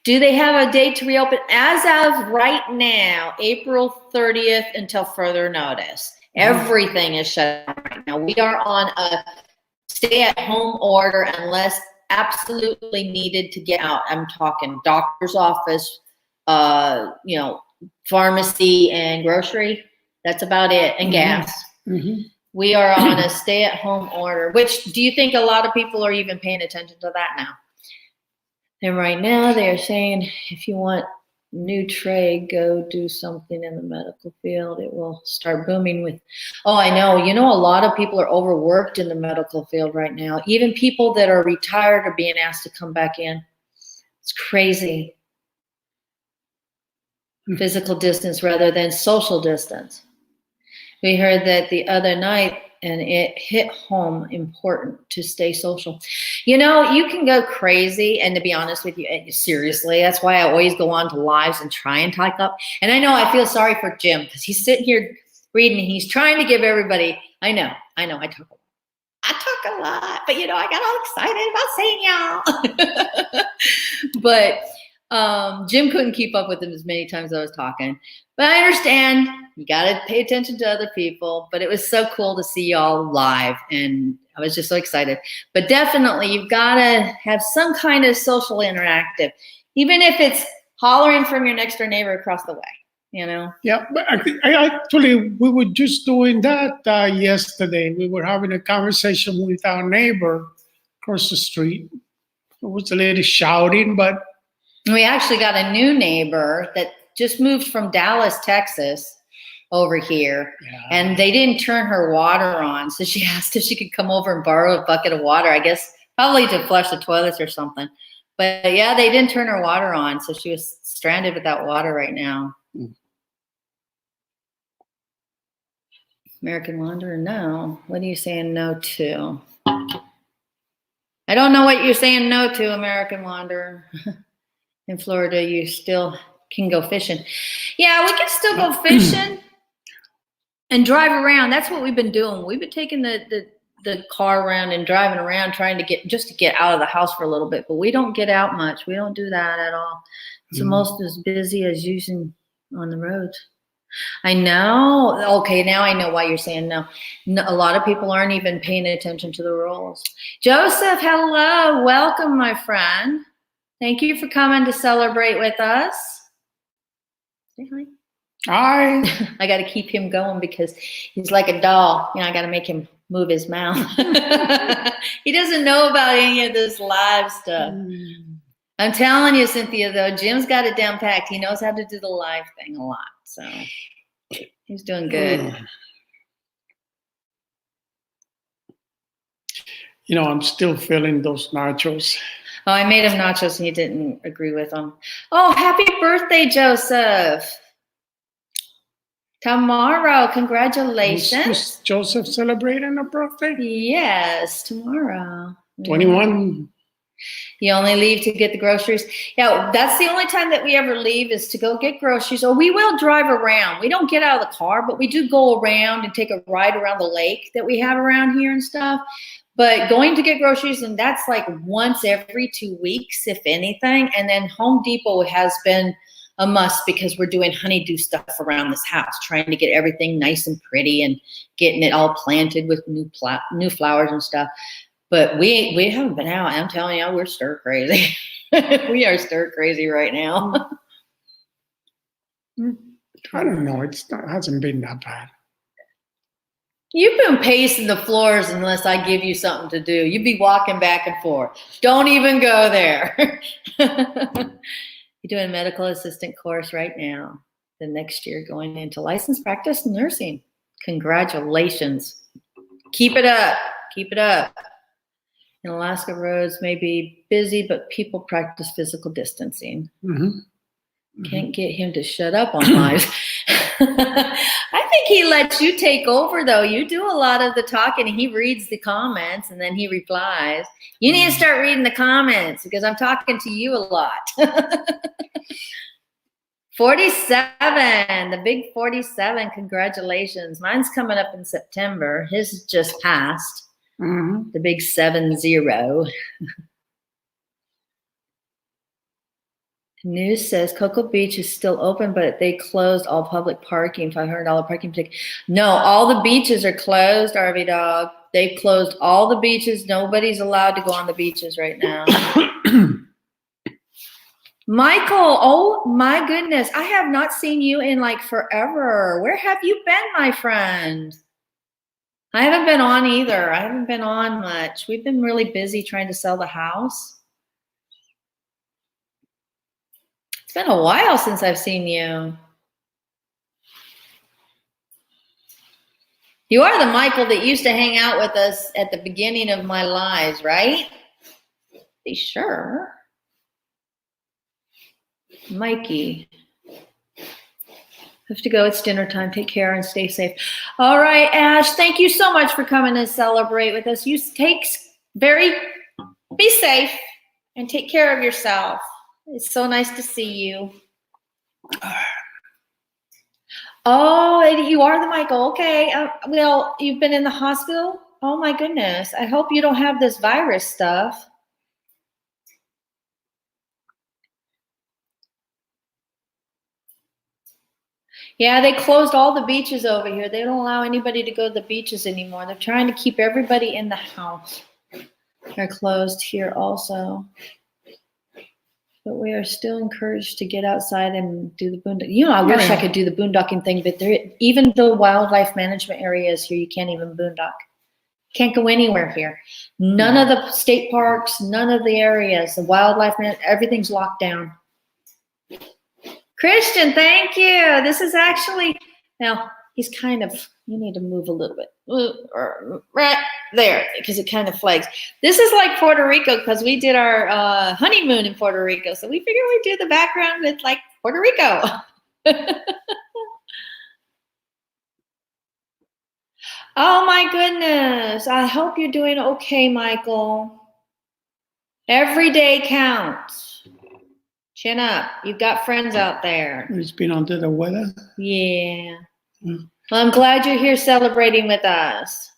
S1: Do they have a date to reopen? As of right now, April 30th until further notice. Everything is shut down right now. We are on a stay-at-home order unless absolutely needed to get out. I'm talking doctor's office, you know, pharmacy and grocery. That's about it. And gas. We are on a stay-at-home order, which do you think a lot of people are even paying attention to that now? And right now they are saying, if you want new trade, go do something in the medical field. It will start booming with, oh, I know. You know, a lot of people are overworked in the medical field right now. Even people that are retired are being asked to come back in. It's crazy. Physical distance rather than social distance. We heard that the other night, and it hit home important to stay social. You know, you can go crazy, and to be honest with you, seriously, that's why I always go on to lives and try and talk up. And I know I feel sorry for Jim because he's sitting here reading, and he's trying to give everybody, I know, I talk a lot. I talk a lot, but you know, I got all excited about saying y'all. But Jim couldn't keep up with him as many times as I was talking. But I understand you got to pay attention to other people. But it was so cool to see y'all live. And I was just so excited. But definitely, you've got to have some kind of social interactive, even if it's hollering from your next door neighbor across the way, you know?
S2: Yeah, but we were just doing that yesterday. We were having a conversation with our neighbor across the street. It was a lady shouting, but
S1: we actually got a new neighbor that just moved from Dallas, Texas over here. Yeah. And they didn't turn her water on. So she asked if she could come over and borrow a bucket of water, I guess probably to flush the toilets or something. But yeah, they didn't turn her water on. So she was stranded without water right now. American Wanderer, no. What are you saying no to? I don't know what you're saying no to, American Wanderer. In Florida, you still can go fishing. Yeah, we can still go fishing and drive around. That's what we've been doing. We've been taking the car around and driving around trying to get out of the house for a little bit, but we don't get out much. We don't do that at all. It's almost as busy as using on the roads. I know. Okay, now I know why you're saying no. A lot of people aren't even paying attention to the rules. Joseph, hello. Welcome, my friend. Thank you for coming to celebrate with us. Say hi.
S2: Hi.
S1: I got to keep him going because he's like a doll. You know, I got to make him move his mouth. He doesn't know about any of this live stuff. I'm telling you, Cynthia, though, Jim's got it down packed. He knows how to do the live thing a lot. So he's doing good.
S2: You know, I'm still feeling those nachos.
S1: Oh, I made him nachos and he didn't agree with them. Oh, happy birthday, Joseph. Tomorrow, congratulations.
S2: Was Joseph celebrating a birthday?
S1: Yes, tomorrow.
S2: 21.
S1: You only leave to get the groceries. Yeah, that's the only time that we ever leave is to go get groceries. Or we will drive around. We don't get out of the car, but we do go around and take a ride around the lake that we have around here and stuff. But going to get groceries, and that's like once every 2 weeks, if anything. And then Home Depot has been a must because we're doing honeydew stuff around this house, trying to get everything nice and pretty and getting it all planted with new flowers and stuff. But we haven't been out. I'm telling you, we're stir crazy. We are stir crazy right now.
S2: I don't know. It hasn't been that bad.
S1: You've been pacing the floors unless I give you something to do. You'd be walking back and forth. Don't even go there. You're doing a medical assistant course right now. the next year going into licensed practice nursing. Congratulations. Keep it up. Keep it up. In Alaska, roads may be busy, but people practice physical distancing. Can't get him to shut up on live. I think he lets you take over, though. You do a lot of the talking, and he reads the comments, and then he replies. You need to start reading the comments because I'm talking to you a lot. 47, the big 47. Congratulations. Mine's coming up in September. His just passed. The big 70. News says Cocoa Beach is still open, but they closed all public parking, $500 parking ticket. No, all the beaches are closed, RV Dog. They've closed all the beaches. Nobody's allowed to go on the beaches right now. Michael, oh my goodness. I have not seen you in like forever. Where have you been, my friend? I haven't been on either. I haven't been on much. We've been really busy trying to sell the house. It's been a while since I've seen you. You are the Michael that used to hang out with us at the beginning of my lives, right? Be sure. Mikey. Have to go. It's dinner time. Take care and stay safe. All right, Ash, thank you so much for coming to celebrate with us. You be safe and take care of yourself. It's so nice to see you. Oh, you are the Michael. Okay. Well, you've been in the hospital? Oh, my goodness. I hope you don't have this virus stuff. Yeah, they closed all the beaches over here. They don't allow anybody to go to the beaches anymore. They're trying to keep everybody in the house. They're closed here also. But we are still encouraged to get outside and do the boondock. You know, I wish I could do the boondocking thing, but even the wildlife management areas here, you can't even boondock. Can't go anywhere here. None of the state parks, none of the areas, the wildlife, everything's locked down. Christian, thank you. This is actually, now he's kind of, you need to move a little bit. Right there, because it kind of flags. This is like Puerto Rico because we did our honeymoon in Puerto Rico. So we figured we'd do the background with like Puerto Rico. Oh my goodness. I hope you're doing okay, Michael. Every day counts. Chin up. You've got friends out there.
S2: It's been under the weather.
S1: Yeah. Well, I'm glad you're here celebrating with us.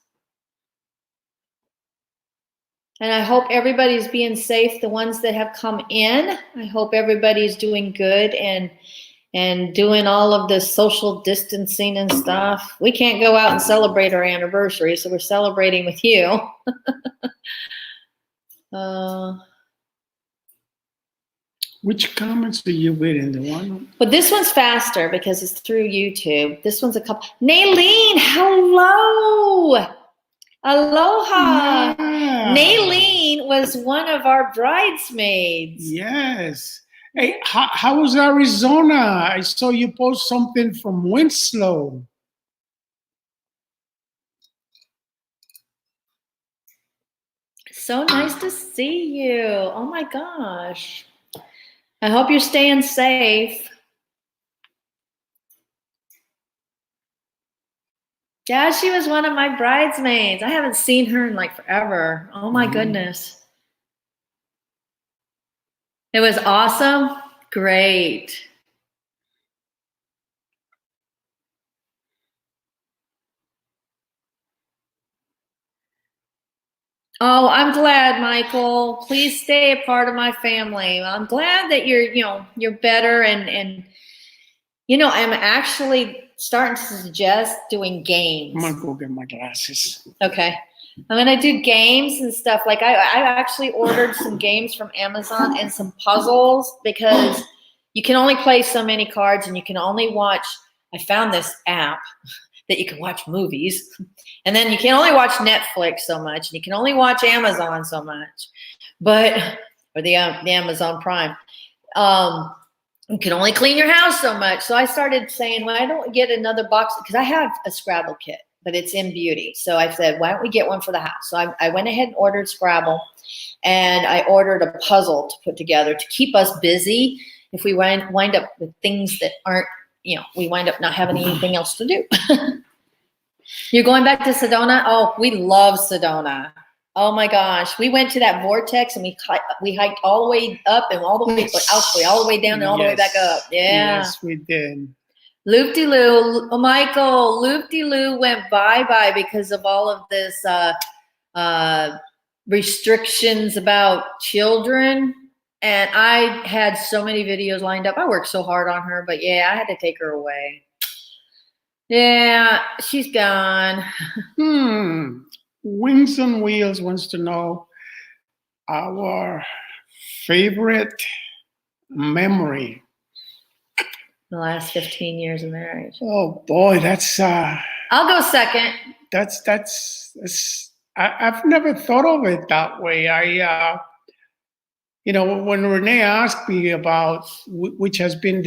S1: And I hope everybody's being safe. The ones that have come in, I hope everybody's doing good and doing all of the social distancing and stuff. We can't go out and celebrate our anniversary, so we're celebrating with you.
S2: Which comments do you read in the one?
S1: But this one's faster because it's through YouTube. This one's a couple. Naylene, hello. Aloha.
S2: Yeah.
S1: Naylene was one of our bridesmaids.
S2: Yes. Hey, how was Arizona? I saw you post something from Winslow.
S1: So nice to see you. Oh my gosh. I hope you're staying safe. Yeah, she was one of my bridesmaids. I haven't seen her in like forever. Oh my goodness. It was awesome. Great. Oh, I'm glad, Michael. Please stay a part of my family. I'm glad that you're better and I'm actually starting to suggest doing games.
S2: I'm gonna go get my glasses.
S1: Okay. I'm gonna do games and stuff. Like I actually ordered some games from Amazon and some puzzles because you can only play so many cards and you can only watch. I found this app that you can watch movies, and then you can only watch Netflix so much, and you can only watch Amazon so much, or the Amazon Prime. you can only clean your house so much. So I started saying, why don't we get another box? Because I have a Scrabble kit, but it's in beauty. So I said, why don't we get one for the house? So I went ahead and ordered Scrabble, and I ordered a puzzle to put together to keep us busy if we wind up with things that aren't, we wind up not having anything else to do. You're going back to Sedona? Oh, we love Sedona. Oh my gosh, we went to that vortex and we hiked all the way up and all the way all the way down and all the way back up. Yeah.
S2: Yes, we did.
S1: Loop-de-loo, Michael, Loop-de-loo went bye-bye because of all of this restrictions about children. And I had so many videos lined up. I worked so hard on her, but yeah, I had to take her away. Yeah, she's gone.
S2: Wings on Wheels wants to know our favorite memory.
S1: The last 15 years of marriage.
S2: Oh boy, that's
S1: I'll go second.
S2: I've never thought of it that way. When Renee asked me about which has been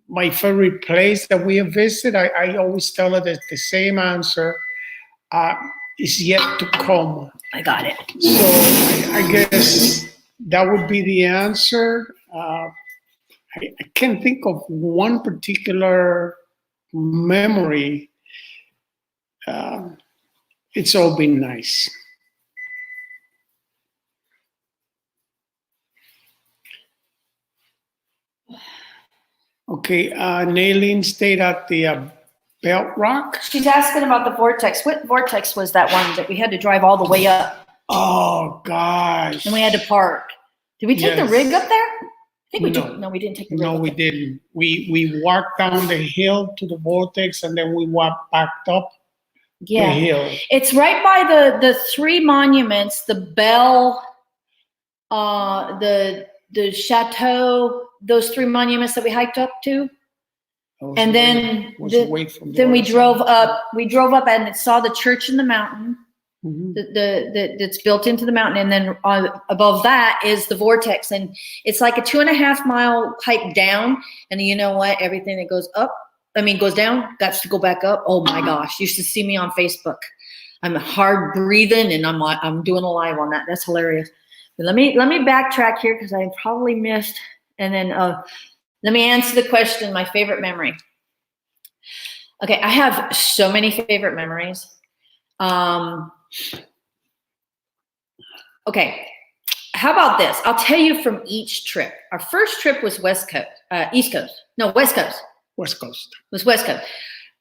S2: my favorite place that we have visited, I always tell her the same answer. Is yet to come.
S1: I got it.
S2: So I guess that would be the answer. I can't think of one particular memory. It's all been nice. Okay, Nailin stayed at the Belt Rock.
S1: She's asking about the vortex. What vortex was that one that we had to drive all the way up?
S2: Oh gosh.
S1: And we had to park. Did we take the rig up there? I think we did. No, we didn't take the rig.
S2: No, we didn't. We walked down the hill to the vortex and then we walked back up the hill.
S1: It's right by the three monuments, the bell, the chateau, those three monuments that we hiked up to. And then we drove up. We drove up and saw the church in the mountain. That's built into the mountain, and then above that is the vortex, and it's like a 2.5 mile hike down. And you know what? Everything that goes down, got to go back up. Oh my gosh! You should see me on Facebook. I'm hard breathing, and I'm doing a live on that. That's hilarious. But let me backtrack here because I probably missed. And then let me answer the question. My favorite memory. Okay, I have so many favorite memories. Okay, how about this? I'll tell you from each trip. Our first trip was West Coast. It was West Coast.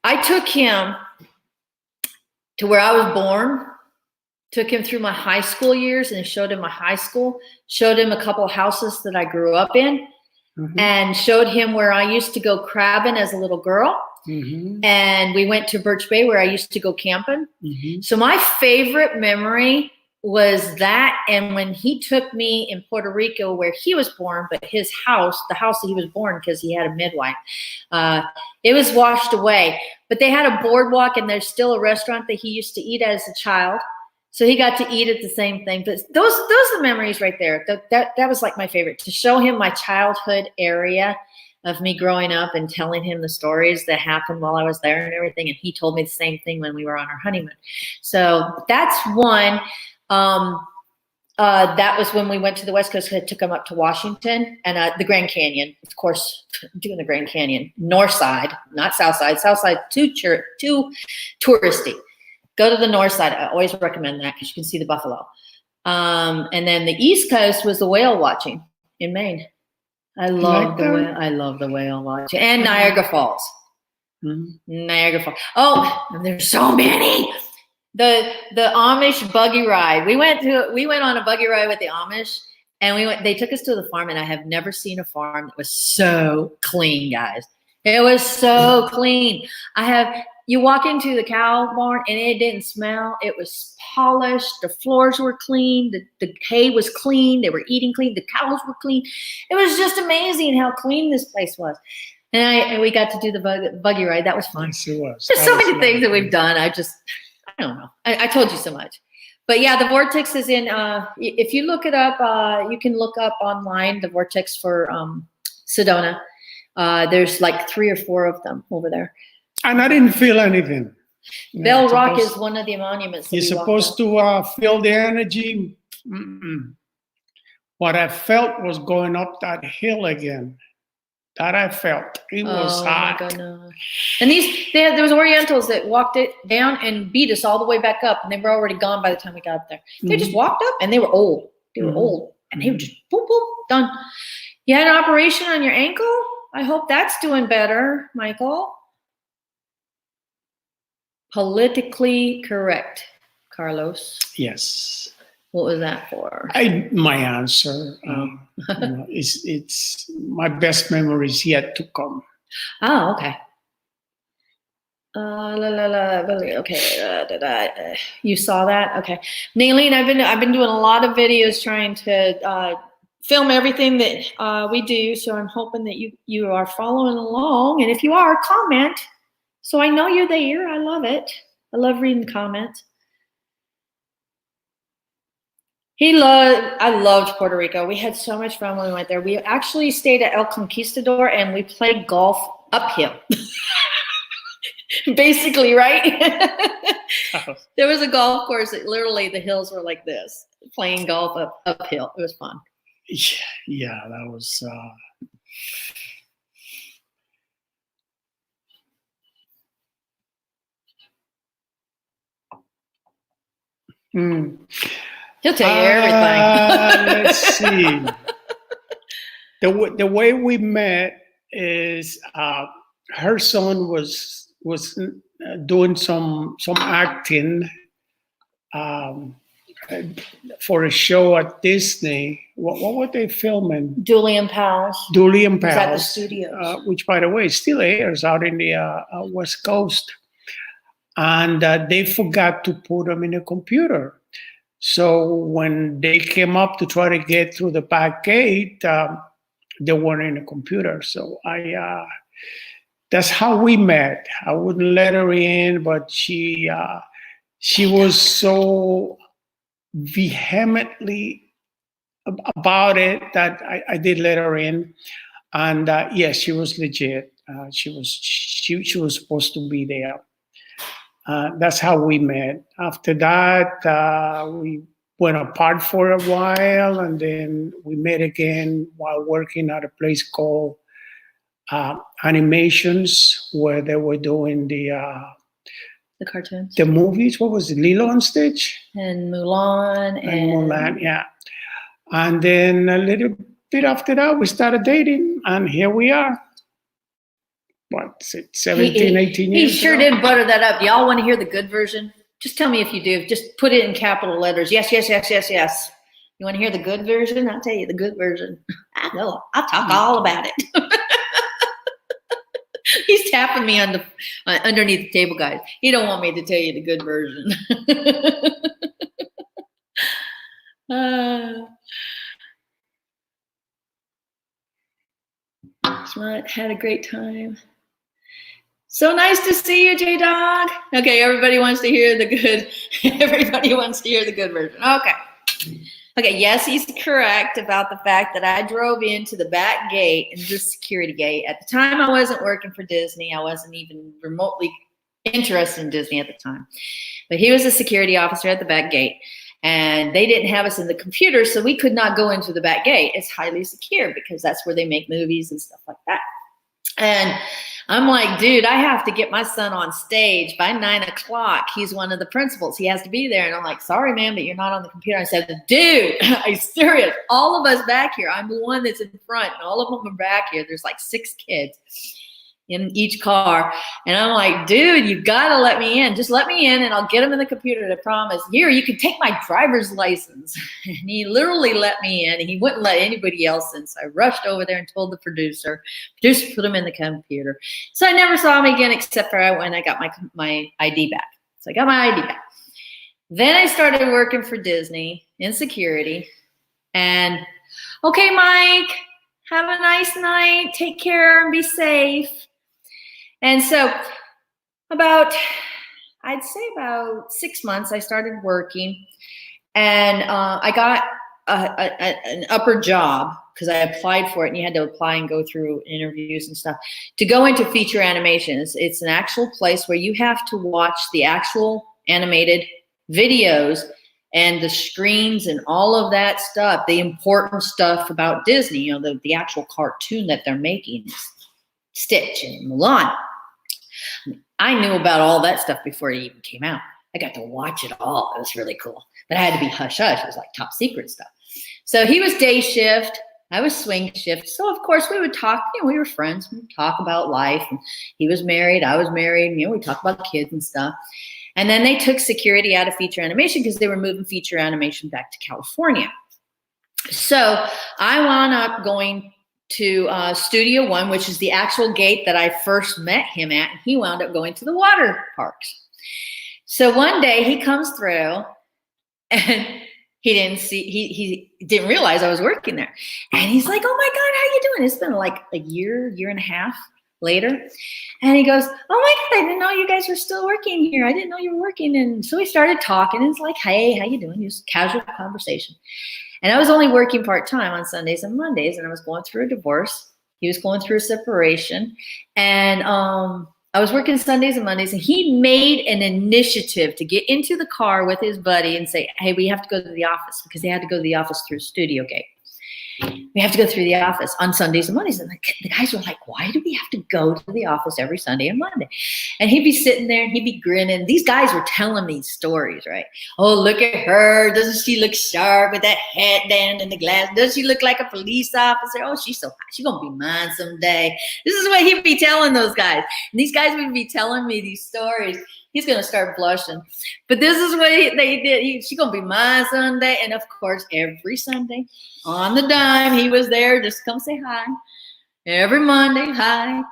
S1: I took him to where I was born, took him through my high school years and showed him my high school, showed him a couple of houses that I grew up in, and showed him where I used to go crabbing as a little girl. And we went to Birch Bay where I used to go camping. So my favorite memory was that, and when he took me in Puerto Rico where he was born, but his house, the house that he was born because he had a midwife, it was washed away. But they had a boardwalk and there's still a restaurant that he used to eat as a child. So he got to eat at the same thing. But those are the memories right there. That was like my favorite, to show him my childhood area of me growing up and telling him the stories that happened while I was there and everything. And he told me the same thing when we were on our honeymoon. So that's one. That was when we went to the West Coast. I took him up to Washington and the Grand Canyon. Of course, doing the Grand Canyon. North side, not south side. South side, too touristy. Go to the north side. I always recommend that because you can see the buffalo. And then the East Coast was the whale watching in Maine. I love the whale watching. And Niagara Falls. Niagara Falls. Oh, there's so many. The Amish buggy ride. We went on a buggy ride with the Amish, and they took us to the farm, and I have never seen a farm that was so clean, guys. It was so clean. You walk into the cow barn and it didn't smell. It was polished. The floors were clean. The hay was clean. They were eating clean. The cows were clean. It was just amazing how clean this place was. And we got to do the buggy ride. That was fun.
S2: Yes, it was.
S1: There's so many things that we've done. I don't know. I told you so much. But yeah, the vortex is in, if you look it up, you can look up online, the vortex for Sedona. There's like 3 or 4 of them over there.
S2: And I didn't feel anything.
S1: Bell Rock is one of the monuments.
S2: You're supposed to feel the energy. Mm-mm. What I felt was going up that hill again. That I felt. It was hot.
S1: My goodness. And there was Orientals that walked it down and beat us all the way back up, and they were already gone by the time we got up there. They just walked up, and they were old. They were old, and they were just boop boop done. You had an operation on your ankle. I hope that's doing better, Michael. Politically correct, Carlos.
S2: Yes.
S1: What was that for?
S2: My answer. It's my best memory is yet to come.
S1: Oh, okay. Okay. You saw that? Okay. Naileen, I've been doing a lot of videos trying to film everything that we do. So I'm hoping that you are following along. And if you are, comment. So I know you're there. I love it. I love reading comments. I loved Puerto Rico. We had so much fun when we went there. We actually stayed at El Conquistador and we played golf uphill. Basically, right? There was a golf course that literally the hills were like this, playing golf uphill. It was fun.
S2: Yeah, that was
S1: He'll tell you everything.
S2: Let's see. The way we met is her son was doing some acting for a show at Disney. What were they filming?
S1: Dooley and Pals.
S2: Dooley and
S1: Pals. At the
S2: studios. Which, by the way, still airs out in the West Coast. And they forgot to put them in a computer. So when they came up to try to get through the back gate, they weren't in a computer. So that's how we met. I wouldn't let her in, but she was so vehemently about it that I did let her in. And yes, she was legit. She was supposed to be there. That's how we met. After that, we went apart for a while, and then we met again while working at a place called Animations, where they were doing the
S1: cartoons,
S2: the movies. What was it, Lilo and Stitch?
S1: And Mulan.
S2: And Mulan, yeah. And then a little bit after that, we started dating, and here we are. What, 17, 18 years
S1: He sure
S2: ago?
S1: did butter that up. Y'all want to hear the good version? Just tell me if you do. Just put it in capital letters. Yes, yes, yes, yes, yes. You want to hear the good version? I'll tell you the good version. I know. I'll talk all about it. He's tapping me underneath the table, guys. He don't want me to tell you the good version. Smart, had a great time. So nice to see you, J-Dog. Okay, everybody wants to hear the good. Everybody wants to hear the good version. Okay, yes, he's correct about the fact that I drove into the back gate and the security gate. At the time, I wasn't working for Disney. I wasn't even remotely interested in Disney at the time. But he was a security officer at the back gate. And they didn't have us in the computer, so we could not go into the back gate. It's highly secure because that's where they make movies and stuff like that. And I'm like, dude, I have to get my son on stage by 9 o'clock. He's one of the principals. He has to be there. And I'm like, sorry, man, but you're not on the computer. I said, dude, I'm serious. All of us back here. I'm the one that's in front, and all of them are back here. There's like 6 kids in each car. And I'm like, dude, you gotta let me in. Just let me in and I'll get him in the computer, I promise. Here, you can take my driver's license. And he literally let me in, and he wouldn't let anybody else in. So I rushed over there and told the producer. Producer put him in the computer. So I never saw him again except for when I got my ID back. So I got my ID back. Then I started working for Disney in security. And okay, Mike, have a nice night. Take care and be safe. And so I'd say about 6 months, I started working, and I got an upper job because I applied for it, and you had to apply and go through interviews and stuff to go into feature animation. It's an actual place where you have to watch the actual animated videos and the screens and all of that stuff, the important stuff about Disney, you know, the actual cartoon that they're making, Stitch and Mulan. I knew about all that stuff before it even came out. I got to watch it all. It was really cool. But I had to be hush hush. It was like top secret stuff. So he was day shift. I was swing shift. So of course we would talk, you know, we were friends. We would talk about life. And he was married. I was married. You know, we talked about kids and stuff. And then they took security out of feature animation because they were moving feature animation back to California. So I wound up going to Studio One, which is the actual gate that I first met him at. And he wound up going to the water parks. So one day he comes through and he didn't realize I was working there. And he's like, oh my God, how you doing? It's been like a year and a half later. And he goes, oh my God, I didn't know you guys were still working here. I didn't know you were working. And so we started talking. And it's like, hey, how you doing? Just casual conversation. And I was only working part-time on Sundays and Mondays. And I was going through a divorce. He was going through a separation. And I was working Sundays and Mondays, and he made an initiative to get into the car with his buddy and say, hey, we have to go to the office, because they had to go to the office through Studio Gate. We have to go through the office on Sundays and Mondays. And the guys were like, why do we have to go to the office every Sunday and Monday? And he'd be sitting there and he'd be grinning. These guys were telling me stories, right? Oh, look at her. Doesn't she look sharp with that hat down and the glass? Does she look like a police officer? Oh, she's so hot. She's going to be mine someday. This is what he'd be telling those guys. And these guys would be telling me these stories. He's going to start blushing. But this is what they did. She's going to be mine Sunday. And of course, every Sunday on the dime, he was there just come say hi. Every Monday, hi.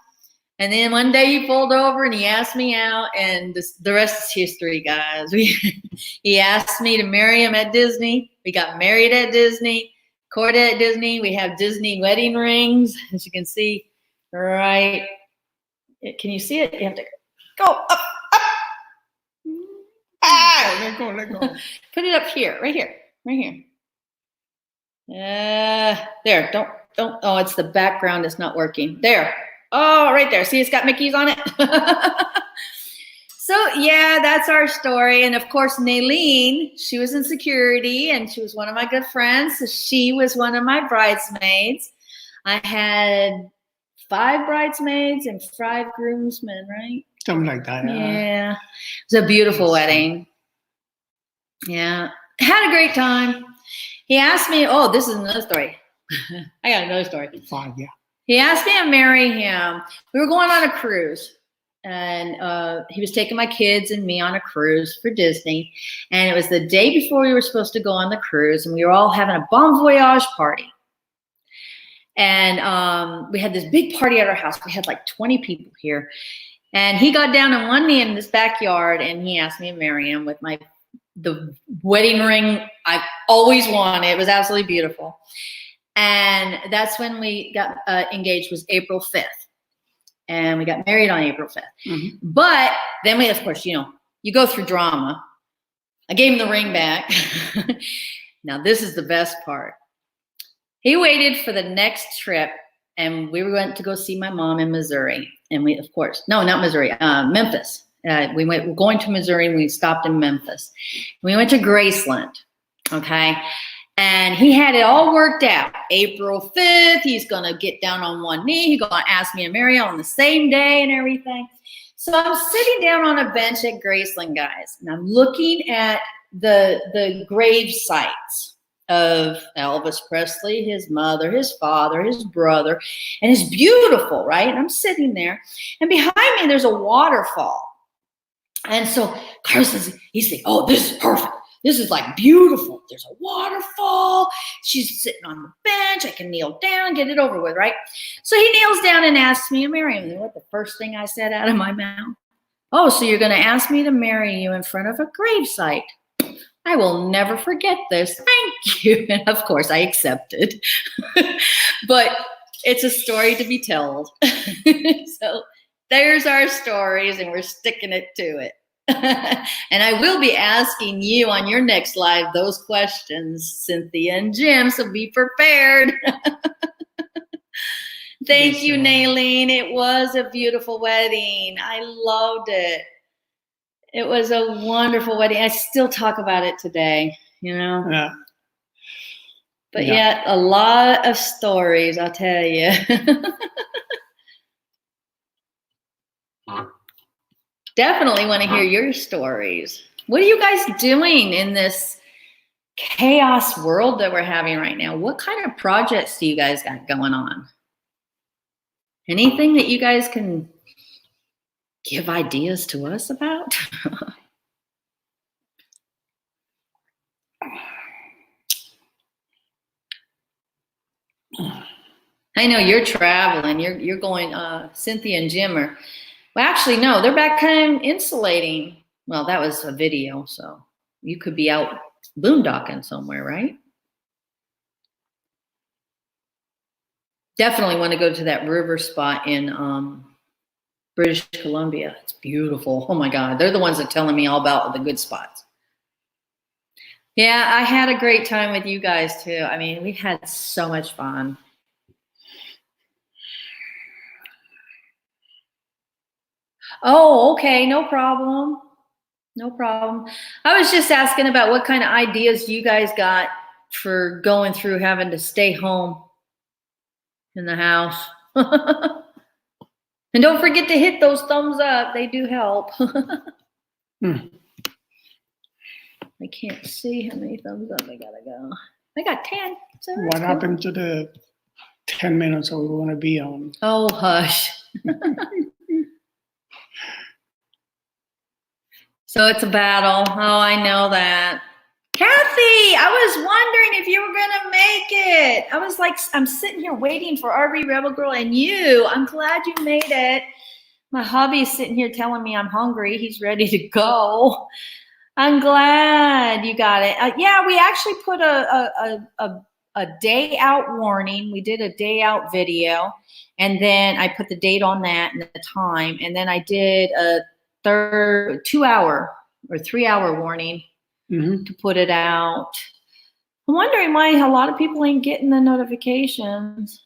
S1: And then one day he pulled over and he asked me out. And the rest is history, guys. He asked me to marry him at Disney. We got married at Disney, courted at Disney. We have Disney wedding rings, as you can see right. Can you see it? You have to go up.
S2: Let go.
S1: Put it up here, right here. There, don't, oh, it's the background that's not working. There, oh, right there. See, it's got Mickey's on it. So yeah, that's our story. And of course, Naylene, she was in security and she was one of my good friends. So she was one of my bridesmaids. I had 5 bridesmaids and 5 groomsmen, right?
S2: Something like that.
S1: Yeah. It was a beautiful wedding. Yeah. Had a great time. He asked me, oh, this is another story. I got another story.
S2: 5, yeah.
S1: He asked me to marry him. We were going on a cruise. And he was taking my kids and me on a cruise for Disney. And it was the day before we were supposed to go on the cruise. And we were all having a bon voyage party. And we had this big party at our house. We had like 20 people here. And he got down on one knee in this backyard and he asked me to marry him with the wedding ring I've always wanted. It was absolutely beautiful. And that's when we got engaged, was April 5th. And we got married on April 5th. Mm-hmm. But then we, of course, you go through drama. I gave him the ring back. Now this is the best part. He waited for the next trip and we went to go see my mom in Missouri. And we, of course, no, not Missouri, Memphis. We're going to Missouri and we stopped in Memphis. We went to Graceland, okay? And he had it all worked out. April 5th, he's going to get down on one knee. He's going to ask me to marry him on the same day and everything. So I'm sitting down on a bench at Graceland, guys, and I'm looking at the grave sites of Elvis Presley, his mother, his father, his brother, and it's beautiful, right? And I'm sitting there, and behind me, there's a waterfall. And so Carson, he's like, oh, this is perfect. This is like beautiful. There's a waterfall. She's sitting on the bench. I can kneel down, get it over with, right? So he kneels down and asks me to marry him. And what the first thing I said out of my mouth? Oh, so you're going to ask me to marry you in front of a gravesite? I will never forget this. Thank you. And of course, I accepted. But it's a story to be told. So there's our stories, and we're sticking it to it. And I will be asking you on your next live those questions, Cynthia and Jim, so be prepared. Thank you, Naylene. It was a beautiful wedding. I loved it. It was a wonderful wedding. I still talk about it today, you know?
S2: Yeah.
S1: But yet, a lot of stories, I'll tell you. Definitely want to hear your stories. What are you guys doing in this chaos world that we're having right now? What kind of projects do you guys got going on? Anything that you guys can give ideas to us about? I know you're traveling. You're going. Cynthia and Jim are. Well, actually, no. They're back home insulating. Well, that was a video, so you could be out boondocking somewhere, right? Definitely want to go to that river spot in British Columbia. It's beautiful. Oh my God, they're the ones that are telling me all about the good spots. Yeah, I had a great time with you guys too. I mean, we had so much fun. Oh, okay, no problem. No problem. I was just asking about what kind of ideas you guys got for going through having to stay home in the house. And don't forget to hit those thumbs up. They do help. I can't see how many thumbs up I gotta go. I got 10. So
S2: what happened to the 10 minutes that we want to be on?
S1: Oh, hush. So it's a battle. Oh, I know that. Kathy, I was wondering if you were going to make it. I was like, I'm sitting here waiting for RV Rebel Girl and you. I'm glad you made it. My hubby's sitting here telling me I'm hungry. He's ready to go. I'm glad you got it. Yeah, we actually put a day out warning. We did a day out video, and then I put the date on that and the time, and then I did a 2-hour or 3-hour warning to put it out. I'm wondering why a lot of people ain't getting the notifications.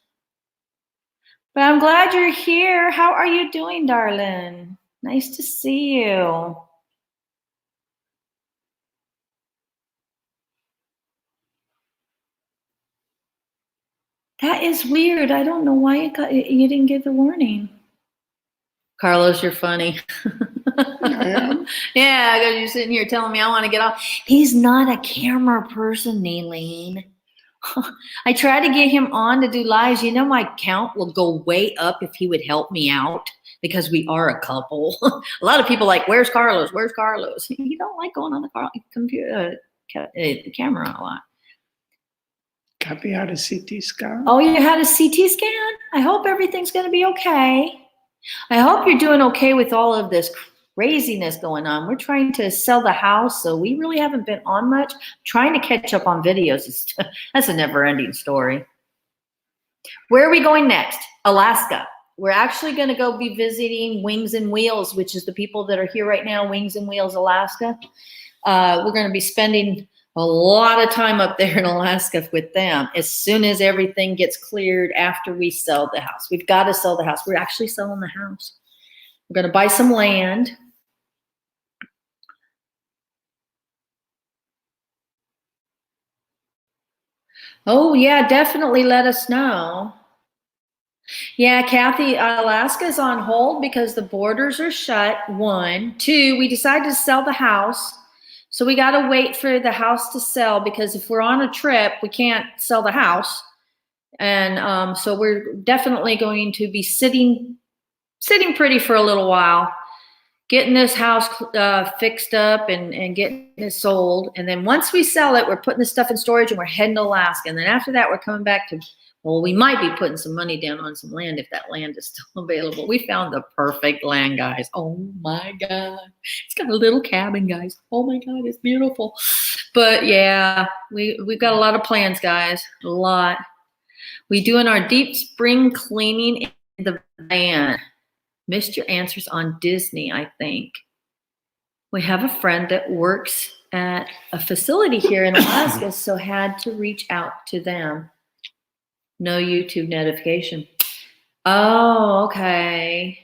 S1: But I'm glad you're here. How are you doing, darling? Nice to see you. That is weird. I don't know why you didn't get the warning. Carlos, you're funny. Yeah, because you're sitting here telling me I want to get off. He's not a camera person, Naylene. I try to get him on to do lives. You know, my count will go way up if he would help me out because we are a couple. A lot of people are like, where's Carlos? Where's Carlos? He don't like going on the computer camera a lot.
S2: Kathy had a CT scan.
S1: Oh, you had a CT scan? I hope everything's going to be okay. I hope you're doing okay with all of this craziness going on. We're trying to sell the house, so we really haven't been on much. Trying to catch up on videos. That's a never-ending story. Where are we going next? Alaska. We're actually going to go be visiting Wings and Wheels, which is the people that are here right now, Wings and Wheels Alaska. We're going to be spending a lot of time up there in Alaska with them as soon as everything gets cleared after we sell the house. We've got to sell the house. We're actually selling the house. We're going to buy some land. Oh, yeah, definitely let us know. Yeah, Kathy, Alaska's on hold because the borders are shut, 1. 2, we decided to sell the house. So we got to wait for the house to sell because if we're on a trip, we can't sell the house. And so we're definitely going to be sitting pretty for a little while, getting this house fixed up and getting it sold. And then once we sell it, we're putting the stuff in storage and we're heading to Alaska. And then after that, we're coming back to, well, we might be putting some money down on some land if that land is still available. We found the perfect land, guys. Oh my God. It's got a little cabin, guys. Oh my God, it's beautiful. But yeah, we've got a lot of plans, guys. A lot. We're doing our deep spring cleaning in the van. Missed your answers on Disney, I think. We have a friend that works at a facility here in Alaska, so had to reach out to them. No YouTube notification. Oh, okay.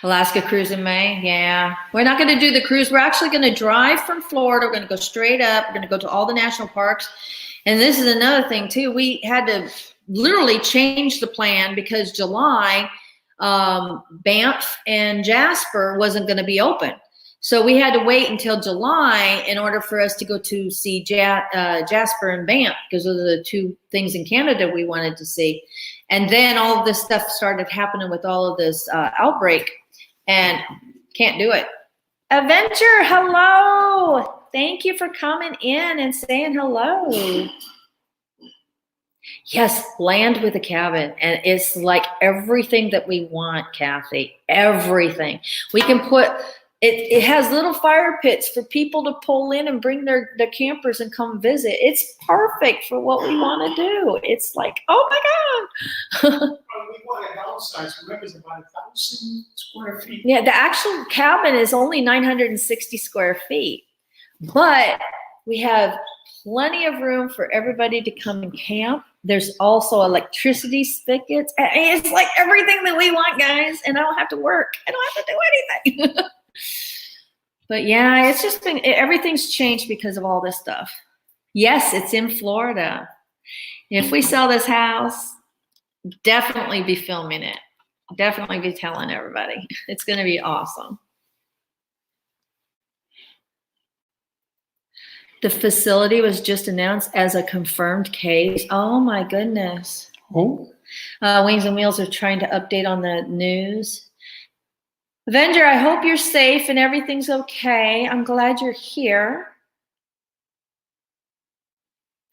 S1: Alaska cruise in May. Yeah. We're not going to do the cruise. We're actually going to drive from Florida. We're going to go straight up. We're going to go to all the national parks. And this is another thing too. We had to literally change the plan because July, Banff and Jasper wasn't going to be open. So we had to wait until July in order for us to go to see Jasper and Banff, because those are the two things in Canada we wanted to see. And then all of this stuff started happening with all of this outbreak, and can't do it. Avenger, hello. Thank you for coming in and saying hello. Yes, land with a cabin. And it's like everything that we want, Kathy. Everything. We can put, it has little fire pits for people to pull in and bring their campers and come visit. It's perfect for what we want to do. It's like, oh my God.
S2: We want to downsize. Remember, it's about 1,000 square feet.
S1: Yeah, the actual cabin is only 960 square feet. But we have plenty of room for everybody to come and camp. There's also electricity spigots. It's like everything that we want, guys. And I don't have to work. I don't have to do anything. But yeah, it's just been, everything's changed because of all this stuff. Yes, it's in Florida. If we sell this house, definitely be filming it. Definitely be telling everybody. It's going to be awesome. The facility was just announced as a confirmed case. Oh my goodness.
S2: Oh.
S1: Wings and Wheels are trying to update on the news. Avenger, I hope you're safe and everything's okay. I'm glad you're here.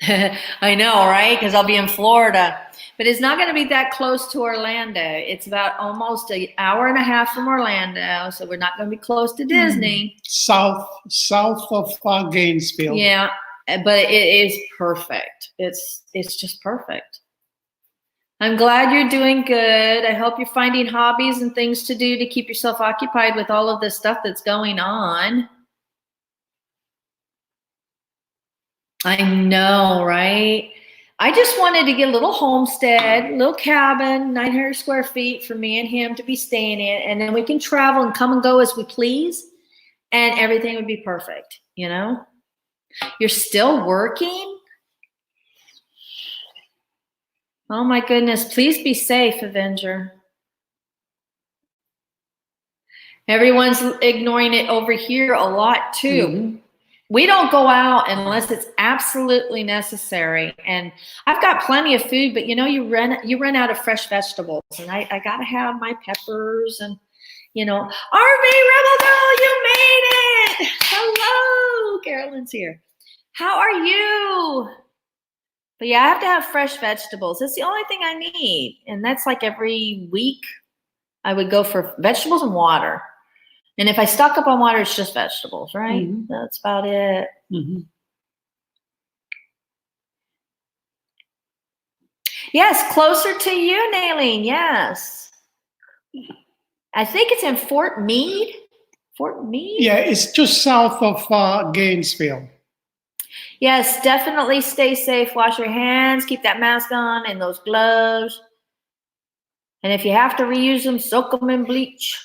S1: I know, right? Because I'll be in Florida. But it's not going to be that close to Orlando. It's about almost an hour and a half from Orlando, so we're not going to be close to Disney.
S2: South of Gainesville.
S1: Yeah, but it is perfect. It's just perfect. I'm glad you're doing good. I hope you're finding hobbies and things to do to keep yourself occupied with all of this stuff that's going on. I know, right? I just wanted to get a little homestead, little cabin, 900 square feet for me and him to be staying in, and then we can travel and come and go as we please, and everything would be perfect, you know? You're still working? Oh my goodness, please be safe, Avenger. Everyone's ignoring it over here a lot too. Mm-hmm. We don't go out unless it's absolutely necessary. And I've got plenty of food, but you know, you run out of fresh vegetables, and I gotta have my peppers and, you know, RV Rebel Girl, you made it. Hello, Carolyn's here. How are you? But yeah, I have to have fresh vegetables. That's the only thing I need. And that's like every week I would go for vegetables and water. And if I stock up on water, it's just vegetables, right? Mm-hmm. That's about it. Mm-hmm. Yes, closer to you, Naileen. Yes. I think it's in Fort Meade. Fort Meade?
S2: Yeah, it's just south of Gainesville.
S1: Yes, definitely stay safe. Wash your hands. Keep that mask on and those gloves. And if you have to reuse them, soak them in bleach.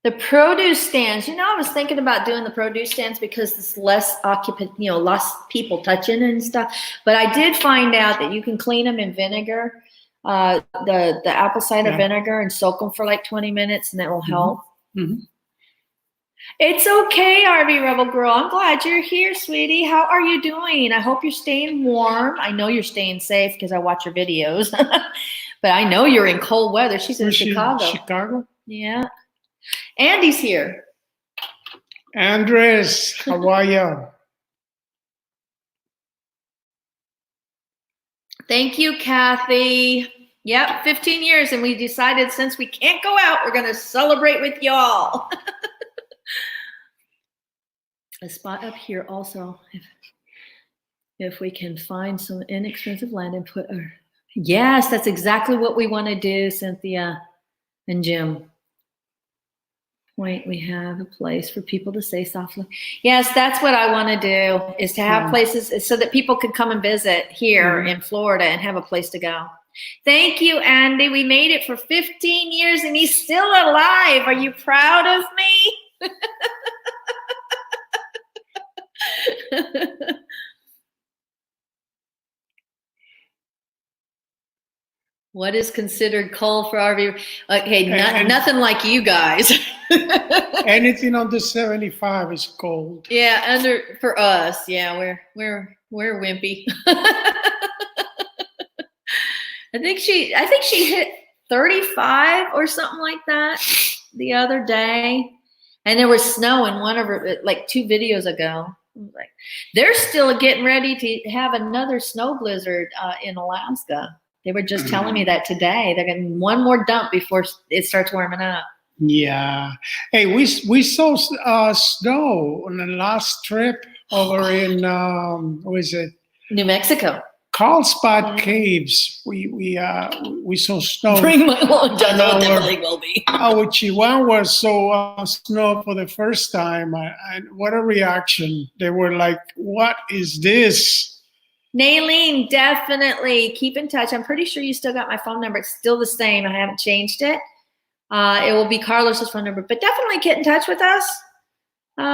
S1: The produce stands, you know, I was thinking about doing the produce stands because it's less occupant, you know, less people touching and stuff. But I did find out that you can clean them in vinegar, the apple cider vinegar, and soak them for like 20 minutes, and that will help. Mm-hmm. It's okay, RV Rebel Girl. I'm glad you're here, sweetie. How are you doing? I hope you're staying warm. I know you're staying safe because I watch your videos. But I know you're in cold weather. She's in Chicago.
S2: Chicago?
S1: Yeah. Andy's here.
S2: Andres, how are you?
S1: Thank you, Kathy. Yep, 15 years, and we decided since we can't go out, we're going to celebrate with y'all. A spot up here also. if we can find some inexpensive land and put our, yes, that's exactly what we want to do, Cynthia and Jim. Point, we have a place for people to say softly. Yes, that's what I want to do, is to have places so that people could come and visit here in Florida and have a place to go. Thank you, Andy. We made it for 15 years and he's still alive. Are you proud of me? What is considered cold for RV? Okay, nothing like you guys.
S2: Anything under 75 is cold.
S1: Yeah, for us, yeah, we're wimpy. I think she hit 35 or something like that the other day, and there was snow in one of her, like 2 videos ago. Like, they're still getting ready to have another snow blizzard in Alaska. They were just telling me that today. They're getting one more dump before it starts warming up.
S2: Yeah. Hey, we saw snow on the last trip over in what is it?
S1: New Mexico.
S2: Carlsbad Caves. We saw snow.
S1: Bring my long john. No, definitely will be.
S2: Our Chihuahua saw snow for the first time, and what a reaction! They were like, "What is this?"
S1: Naylene, definitely keep in touch. I'm pretty sure you still got my phone number. It's still the same. I haven't changed it. It will be Carlos's phone number, but definitely get in touch with us.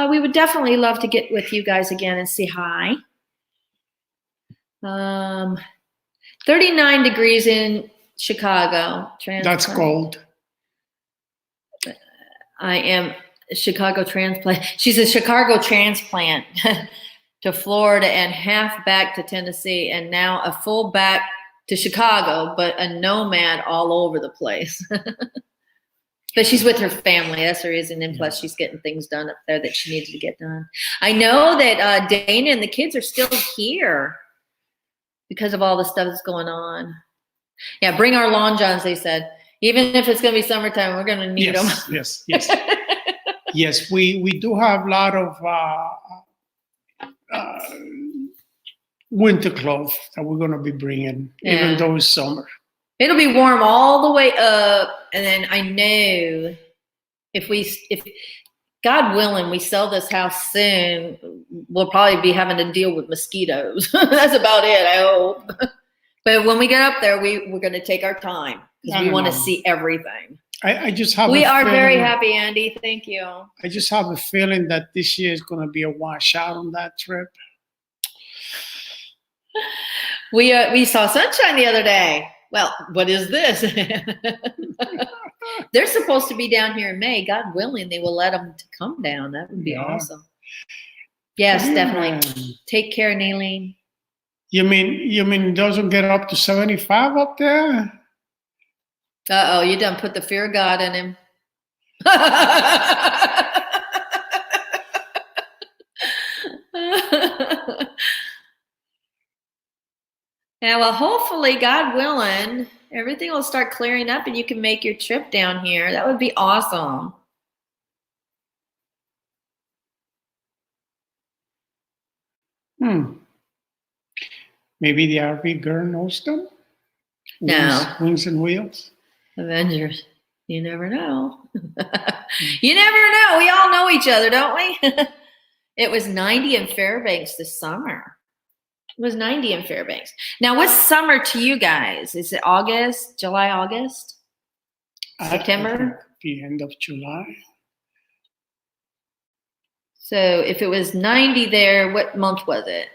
S1: We would definitely love to get with you guys again and say hi. 39 degrees in Chicago.
S2: That's cold.
S1: I am a Chicago transplant. She's a Chicago transplant to Florida and half back to Tennessee, and now a full back to Chicago, but a nomad all over the place. But she's with her family. That's the reason. And plus, she's getting things done up there that she needed to get done. I know that Dana and the kids are still here because of all the stuff that's going on. Yeah, bring our lawn johns, they said. Even if it's going to be summertime, we're going to need them.
S2: Yes. Yes, we do have a lot of winter clothes that we're going to be bringing, even though it's summer.
S1: It'll be warm all the way up, and then I know if God willing, we sell this house soon, we'll probably be having to deal with mosquitoes. That's about it, I hope. But when we get up there, we're going to take our time because we want to see everything.
S2: I just have.
S1: We are very happy, Andy. Thank you.
S2: I just have a feeling that this year is going to be a washout on that trip.
S1: We saw sunshine the other day. Well, what is this? They're supposed to be down here in May. God willing, they will let them to come down. That would be awesome. Yes, definitely. Take care, Naylene.
S2: You mean it doesn't get up to 75 up there?
S1: Uh-oh, you done put the fear of God in him. Yeah, well, hopefully, God willing, everything will start clearing up and you can make your trip down here. That would be awesome.
S2: Maybe the RV girl knows them?
S1: No.
S2: Wings and Wheels?
S1: Avengers. You never know. You never know. We all know each other, don't we? It was 90 in Fairbanks this summer. It was 90 in Fairbanks. Now, what's summer to you guys? Is it August, July, August? September?
S2: The end of July.
S1: So if it was 90 there, what month was it?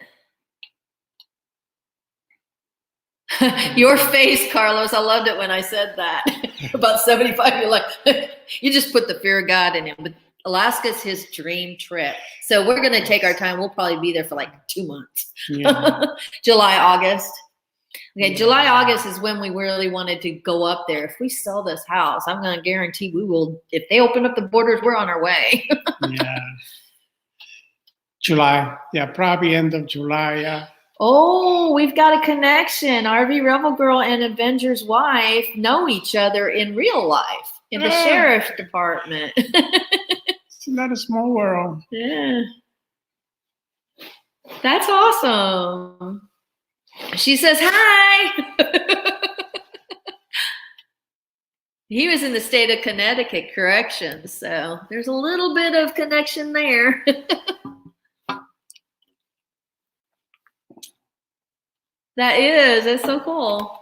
S1: Your face, Carlos. I loved it when I said that. About 75, you're like, you just put the fear of God in him. But Alaska's his dream trip. So we're going to take our time. We'll probably be there for like 2 months. Yeah. July, August. Okay, July, August is when we really wanted to go up there. If we sell this house, I'm going to guarantee we will. If they open up the borders, we're on our way.
S2: Yeah. July. Yeah, probably end of July. Yeah.
S1: Oh, we've got a connection. RV Rebel Girl and Avenger's wife know each other in real life in the sheriff's department.
S2: It's not a small world.
S1: Yeah. That's awesome. She says hi. He was in the state of Connecticut Corrections, so there's a little bit of connection there. That's so cool.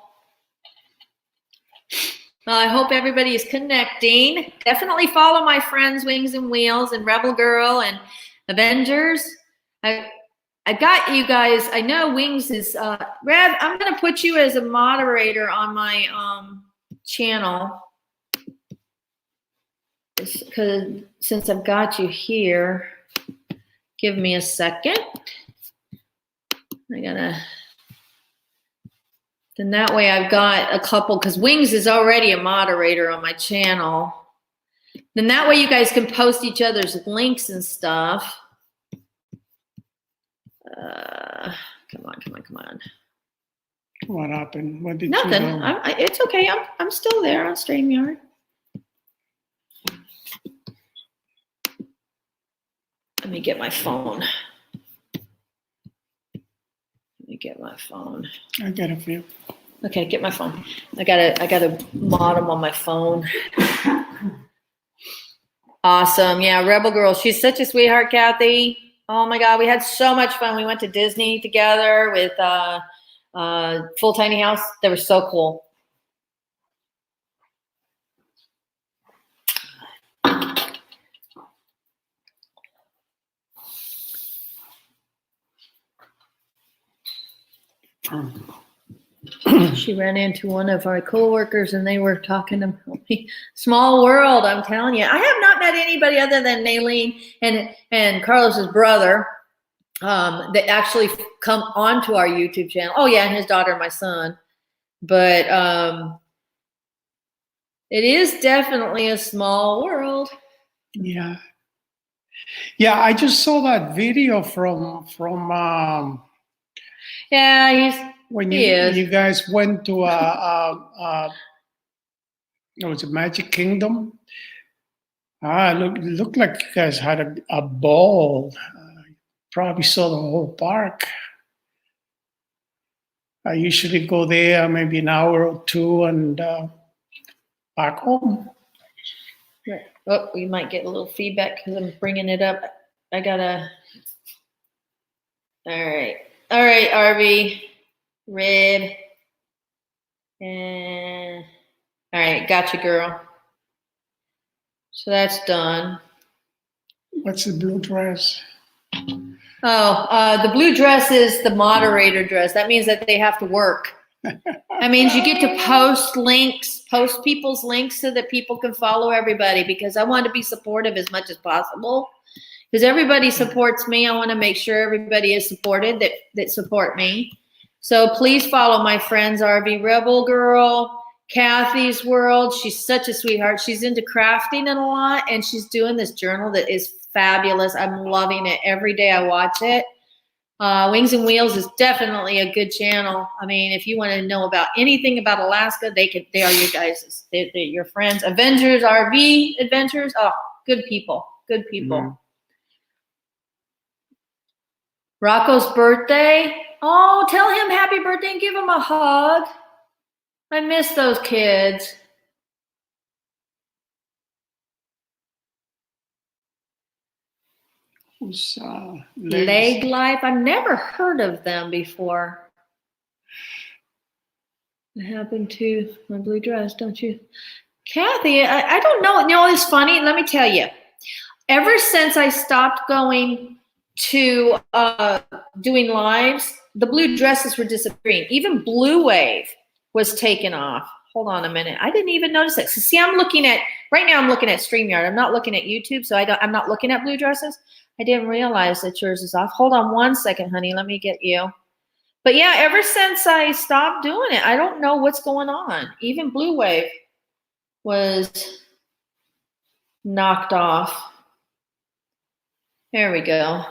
S1: Well, I hope everybody is connecting. Definitely follow my friends, Wings and Wheels and Rebel Girl and Avengers. I got you guys. I know Wings is, Rev, I'm going to put you as a moderator on my channel. Because since I've got you here, give me a second. Then that way I've got a couple, because Wings is already a moderator on my channel. Then that way you guys can post each other's links and stuff. Come on.
S2: What happened? What did
S1: Nothing.
S2: you do?
S1: It's okay. I'm still there on StreamYard. Let me get my phone.
S2: I get a few.
S1: Okay, get my phone. I gotta modem on my phone. Awesome. Yeah, Rebel Girl. She's such a sweetheart, Kathy. Oh my God, we had so much fun. We went to Disney together with Full Tiny House. They were so cool. She ran into one of our coworkers and they were talking about me. Small world, I'm telling you. I have not met anybody other than Naylene and Carlos's brother that actually come onto our YouTube channel. Oh yeah, and his daughter and my son. But it is definitely a small world.
S2: Yeah. Yeah, I just saw that video from
S1: Yeah,
S2: when
S1: he is.
S2: you guys went to it was a Magic Kingdom. Looked like you guys had a ball. Probably saw the whole park. I usually go there maybe an hour or two and back home.
S1: Right. Oh, we might get a little feedback because I'm bringing it up. All right, RV, Red, and all right, gotcha, girl. So that's done.
S2: What's the blue dress?
S1: Oh, the blue dress is the moderator dress. That means that they have to work. That means you get to post people's links so that people can follow everybody, because I want to be supportive as much as possible. Because everybody supports me. I want to make sure everybody is supported that support me. So please follow my friends, RV Rebel Girl, Kathy's World. She's such a sweetheart. She's into crafting and a lot, and she's doing this journal that is fabulous. I'm loving it. Every day I watch it. Wings and Wheels is definitely a good channel. I mean, if you want to know about anything about Alaska, they are you guys. They're your friends. Avengers, RV Adventures. Oh, good people. Good people. Mm-hmm. Rocco's birthday. Oh, tell him happy birthday and give him a hug. I miss those kids. Leg Life. I've never heard of them before. What happened to my blue dress, don't you? Kathy, I don't know. You know, it's funny. Let me tell you. Ever since I stopped going to doing lives, the blue dresses were disappearing. Even Blue Wave was taken off. Hold on a minute. I didn't even notice it. So see, right now I'm looking at StreamYard. I'm not looking at YouTube, so I'm not looking at blue dresses. I didn't realize that yours is off. Hold on one second, honey. Let me get you. But yeah, ever since I stopped doing it, I don't know what's going on. Even Blue Wave was knocked off. There we go.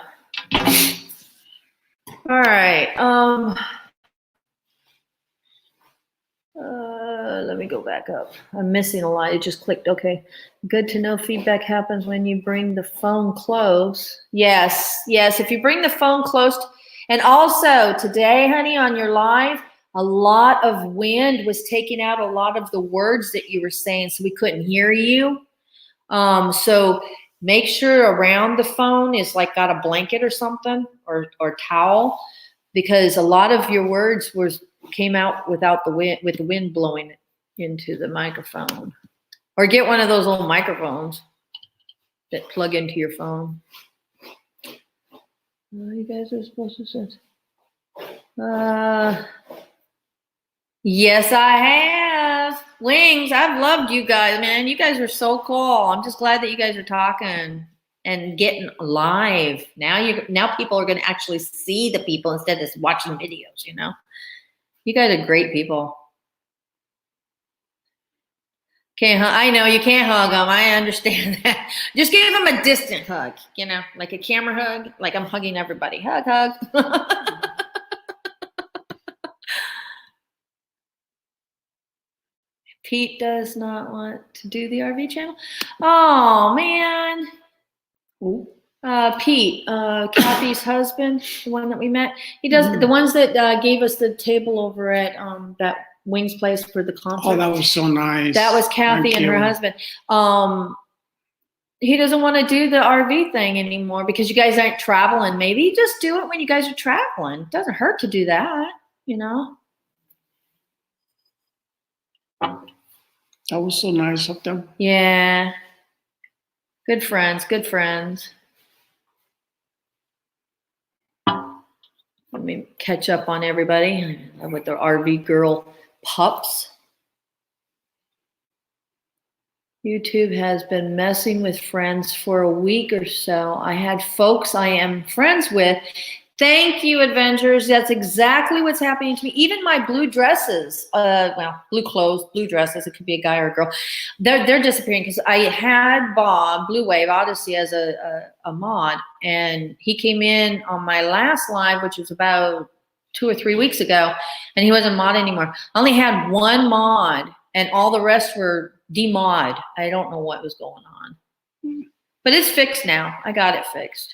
S1: All right. Let me go back up. I'm missing a lot. It just clicked. Okay. Good to know feedback happens when you bring the phone close. Yes. If you bring the phone close, And also today, honey, on your live, a lot of wind was taking out a lot of the words that you were saying, so we couldn't hear you. So make sure around the phone is like got a blanket or something or towel, because a lot of your words came out without the wind, with the wind blowing into the microphone. Or get one of those little microphones that plug into your phone. You guys are supposed to say. Yes, I have. Wings, I've loved you guys, man. You guys are so cool. I'm just glad that you guys are talking and getting live. Now people are going to actually see the people instead of just watching videos, you know. You guys are great people. I know you can't hug them. I understand that. Just give them a distant hug, you know, like a camera hug, like I'm hugging everybody. Hug, hug. Pete does not want to do the RV channel. Oh, man. Pete, Kathy's husband, the one that we met. He does the ones that gave us the table over at that Wings place for the concert.
S2: Oh, that was so nice.
S1: That was Kathy and her husband. He doesn't want to do the RV thing anymore because you guys aren't traveling. Maybe just do it when you guys are traveling. It doesn't hurt to do that, you know.
S2: That was so nice of them.
S1: Yeah. Good friends, good friends. Let me catch up on everybody with their RV girl pups. YouTube has been messing with friends for a week or so. I had folks I am friends with. Thank you, Adventures. That's exactly what's happening to me. Even my blue dresses, well, blue clothes, blue dresses, it could be a guy or a girl, they're disappearing because I had Bob, Blue Wave Odyssey, as a mod, and he came in on my last live, which was about 2 or 3 weeks ago, and he wasn't mod anymore. I only had one mod, and all the rest were demod. I don't know what was going on. But it's fixed now. I got it fixed.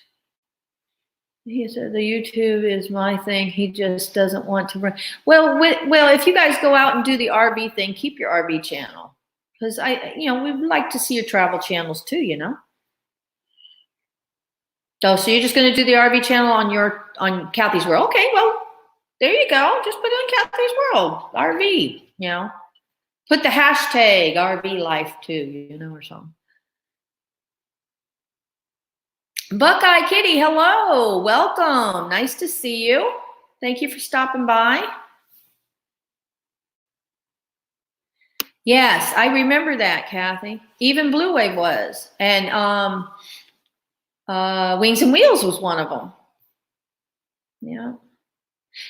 S1: He said the YouTube is my thing. He just doesn't want to run. Well, if you guys go out and do the RV thing, keep your RV channel, because we'd like to see your travel channels too. You know. So you're just going to do the RV channel on Kathy's World? Okay, well, there you go. Just put it on Kathy's World RV. You know, put the hashtag RV life too. You know, or something. Buckeye Kitty, hello, welcome. Nice to see you. Thank you for stopping by. Yes, I remember that, Kathy. Even Blue Wave was. And Wings and Wheels was one of them. Yeah.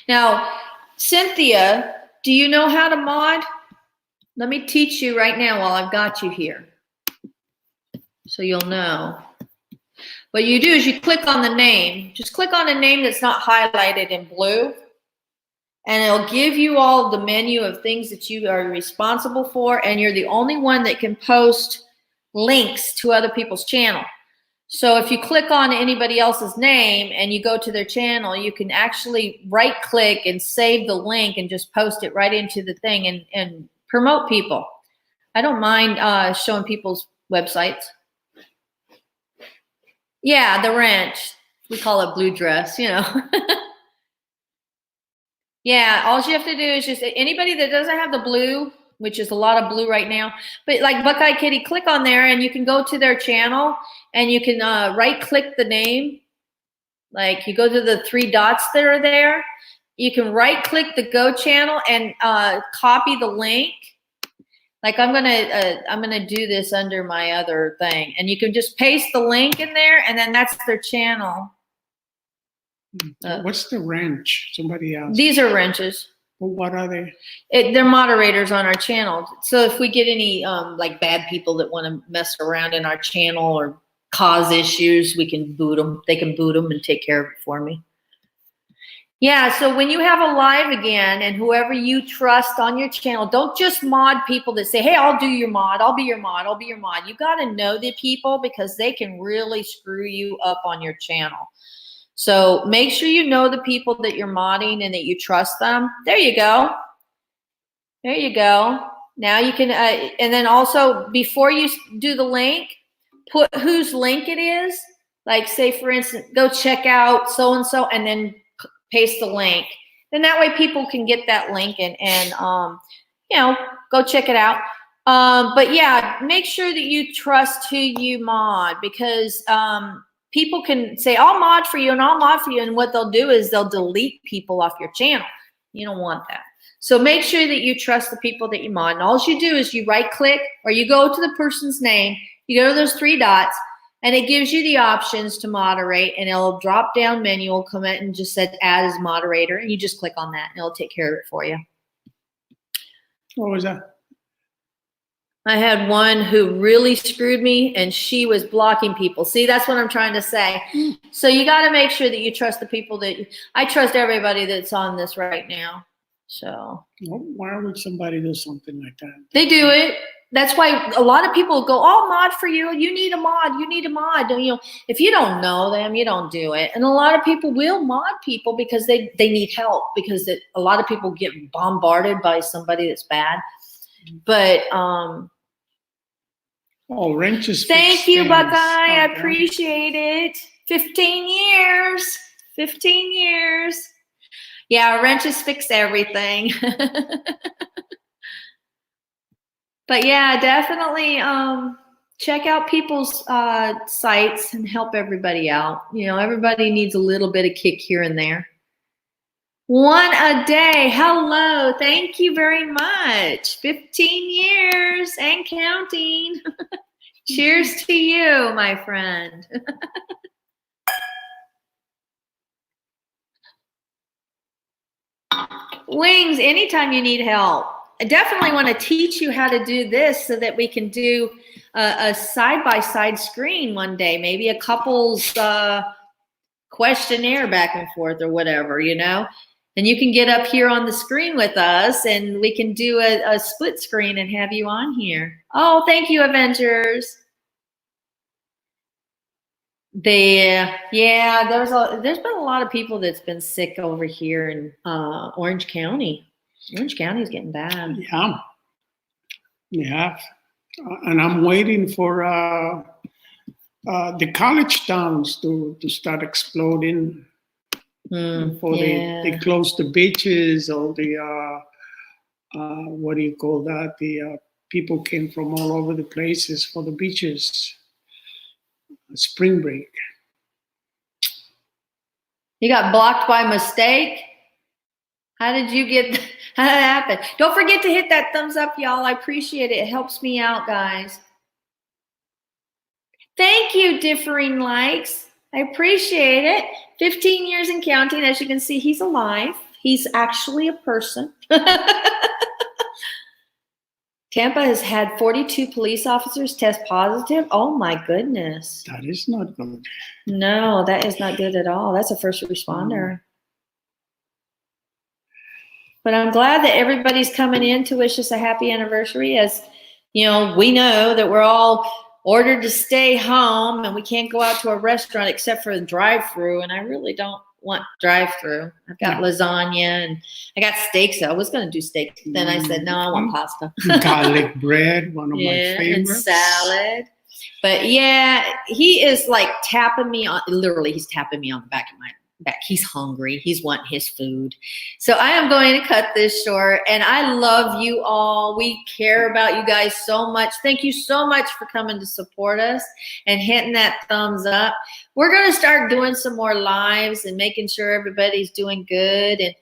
S1: Now, Cynthia, do you know how to mod? Let me teach you right now while I've got you here, so you'll know. What you do is you click on the name. Just click on a name that's not highlighted in blue, and it'll give you all the menu of things that you are responsible for, and you're the only one that can post links to other people's channel. So if you click on anybody else's name and you go to their channel, you can actually right-click and save the link and just post it right into the thing and promote people. I don't mind showing people's websites. Yeah, the wrench. We call it blue dress, you know. Yeah, all you have to do is just, anybody that doesn't have the blue, which is a lot of blue right now, but like Buckeye Kitty, click on there and you can go to their channel and you can right-click the name. Like you go to the 3 dots that are there. You can right-click the Go channel and copy the link. Like I'm gonna do this under my other thing, and you can just paste the link in there, and then that's their channel.
S2: What's the wrench? Somebody else.
S1: These are wrenches.
S2: Well, what are they?
S1: They're moderators on our channel. So if we get any like bad people that want to mess around in our channel or cause issues, we can boot them. They can boot them and take care of it for me. Yeah, so when you have a live again and whoever you trust on your channel, don't just mod people that say, hey, I'll do your mod, I'll be your mod, I'll be your mod. You got to know the people because they can really screw you up on your channel. So make sure you know the people that you're modding and that you trust them. There you go. There you go. Now you can, and then also before you do the link, put whose link it is. Like say for instance, go check out so-and-so and then paste the link. And that way people can get that link and you know, go check it out. But yeah, make sure that you trust who you mod, because people can say, I'll mod for you and I'll mod for you. And what they'll do is they'll delete people off your channel. You don't want that. So make sure that you trust the people that you mod. And all you do is you right click or you go to the person's name, you go to those 3 dots, and it gives you the options to moderate, and it'll drop down menu will come in and just said add as moderator, and you just click on that and it'll take care of it for you.
S2: What was that?
S1: I had one who really screwed me, and she was blocking people. See, that's what I'm trying to say. So you got to make sure that you trust the people that I trust everybody that's on this right now. So
S2: Why would somebody do something like that?
S1: they do it. That's why a lot of people go, "Oh, mod for you. You need a mod. You need a mod." You know, if you don't know them, you don't do it. And a lot of people will mod people because they need help, because a lot of people get bombarded by somebody that's bad. But
S2: wrenches.
S1: thank you, Buckeye. I appreciate it. 15 years. 15 years. Yeah, wrenches fix everything. But yeah, definitely check out people's sites and help everybody out. You know, everybody needs a little bit of kick here and there. 1 a day. Hello. Thank you very much. 15 years and counting. Cheers to you, my friend. Wings, anytime you need help. I definitely want to teach you how to do this so that we can do a side-by-side screen one day, maybe a couple's questionnaire back and forth or whatever, you know. And you can get up here on the screen with us and we can do a split screen and have you on here. Oh, thank you, Avengers. Yeah, there's been a lot of people that's been sick over here in Orange County. Orange County is getting bad.
S2: Yeah. And I'm waiting for the college towns to start exploding. Before they close the beaches, or the what do you call that? The people came from all over the places for the beaches. Spring break.
S1: You got blocked by mistake? How did that happen? Don't forget to hit that thumbs up, y'all. I appreciate it. It helps me out, guys. Thank you, Differing Likes. I appreciate it. 15 years and counting. As you can see, he's alive. He's actually a person. Tampa has had 42 police officers test positive. Oh my goodness.
S2: That is not good.
S1: No, that is not good at all. That's a first responder. But I'm glad that everybody's coming in to wish us a happy anniversary. As you know, we know that we're all ordered to stay home and we can't go out to a restaurant except for the drive-through. And I really don't want drive-through. I've got lasagna and I got steaks. I was going to do steaks. Then I said, no, I want pasta.
S2: Garlic bread, one of my favorites.
S1: And salad. But yeah, he is like tapping me on, literally he's tapping me on the back of my back. He's hungry. He's wanting his food. So I am going to cut this short, and I love you all. We care about you guys so much. Thank you so much for coming to support us and hitting that thumbs up. We're going to start doing some more lives and making sure everybody's doing good. And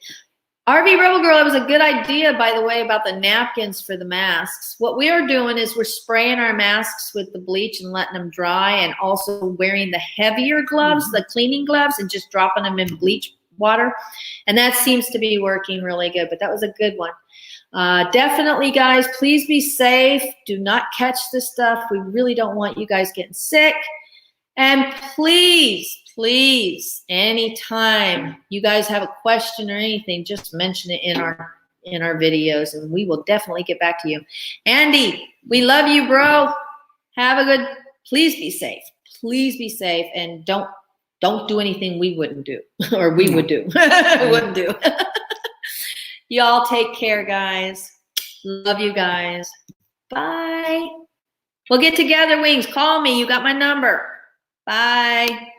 S1: RV Rebel Girl, it was a good idea, by the way, about the napkins for the masks. What we are doing is we're spraying our masks with the bleach and letting them dry, and also wearing the heavier gloves, the cleaning gloves, and just dropping them in bleach water. And that seems to be working really good, but that was a good one. Definitely, guys, please be safe. Do not catch this stuff. We really don't want you guys getting sick. And please, anytime you guys have a question or anything, just mention it in our videos, and we will definitely get back to you. Andy, we love you, bro. Have a good, please be safe, and don't
S3: don't do anything we wouldn't do or we would do. Wouldn't do.
S1: Y'all take care, guys. Love you guys. Bye. We'll get together, Wings. Call me. You got my number. Bye.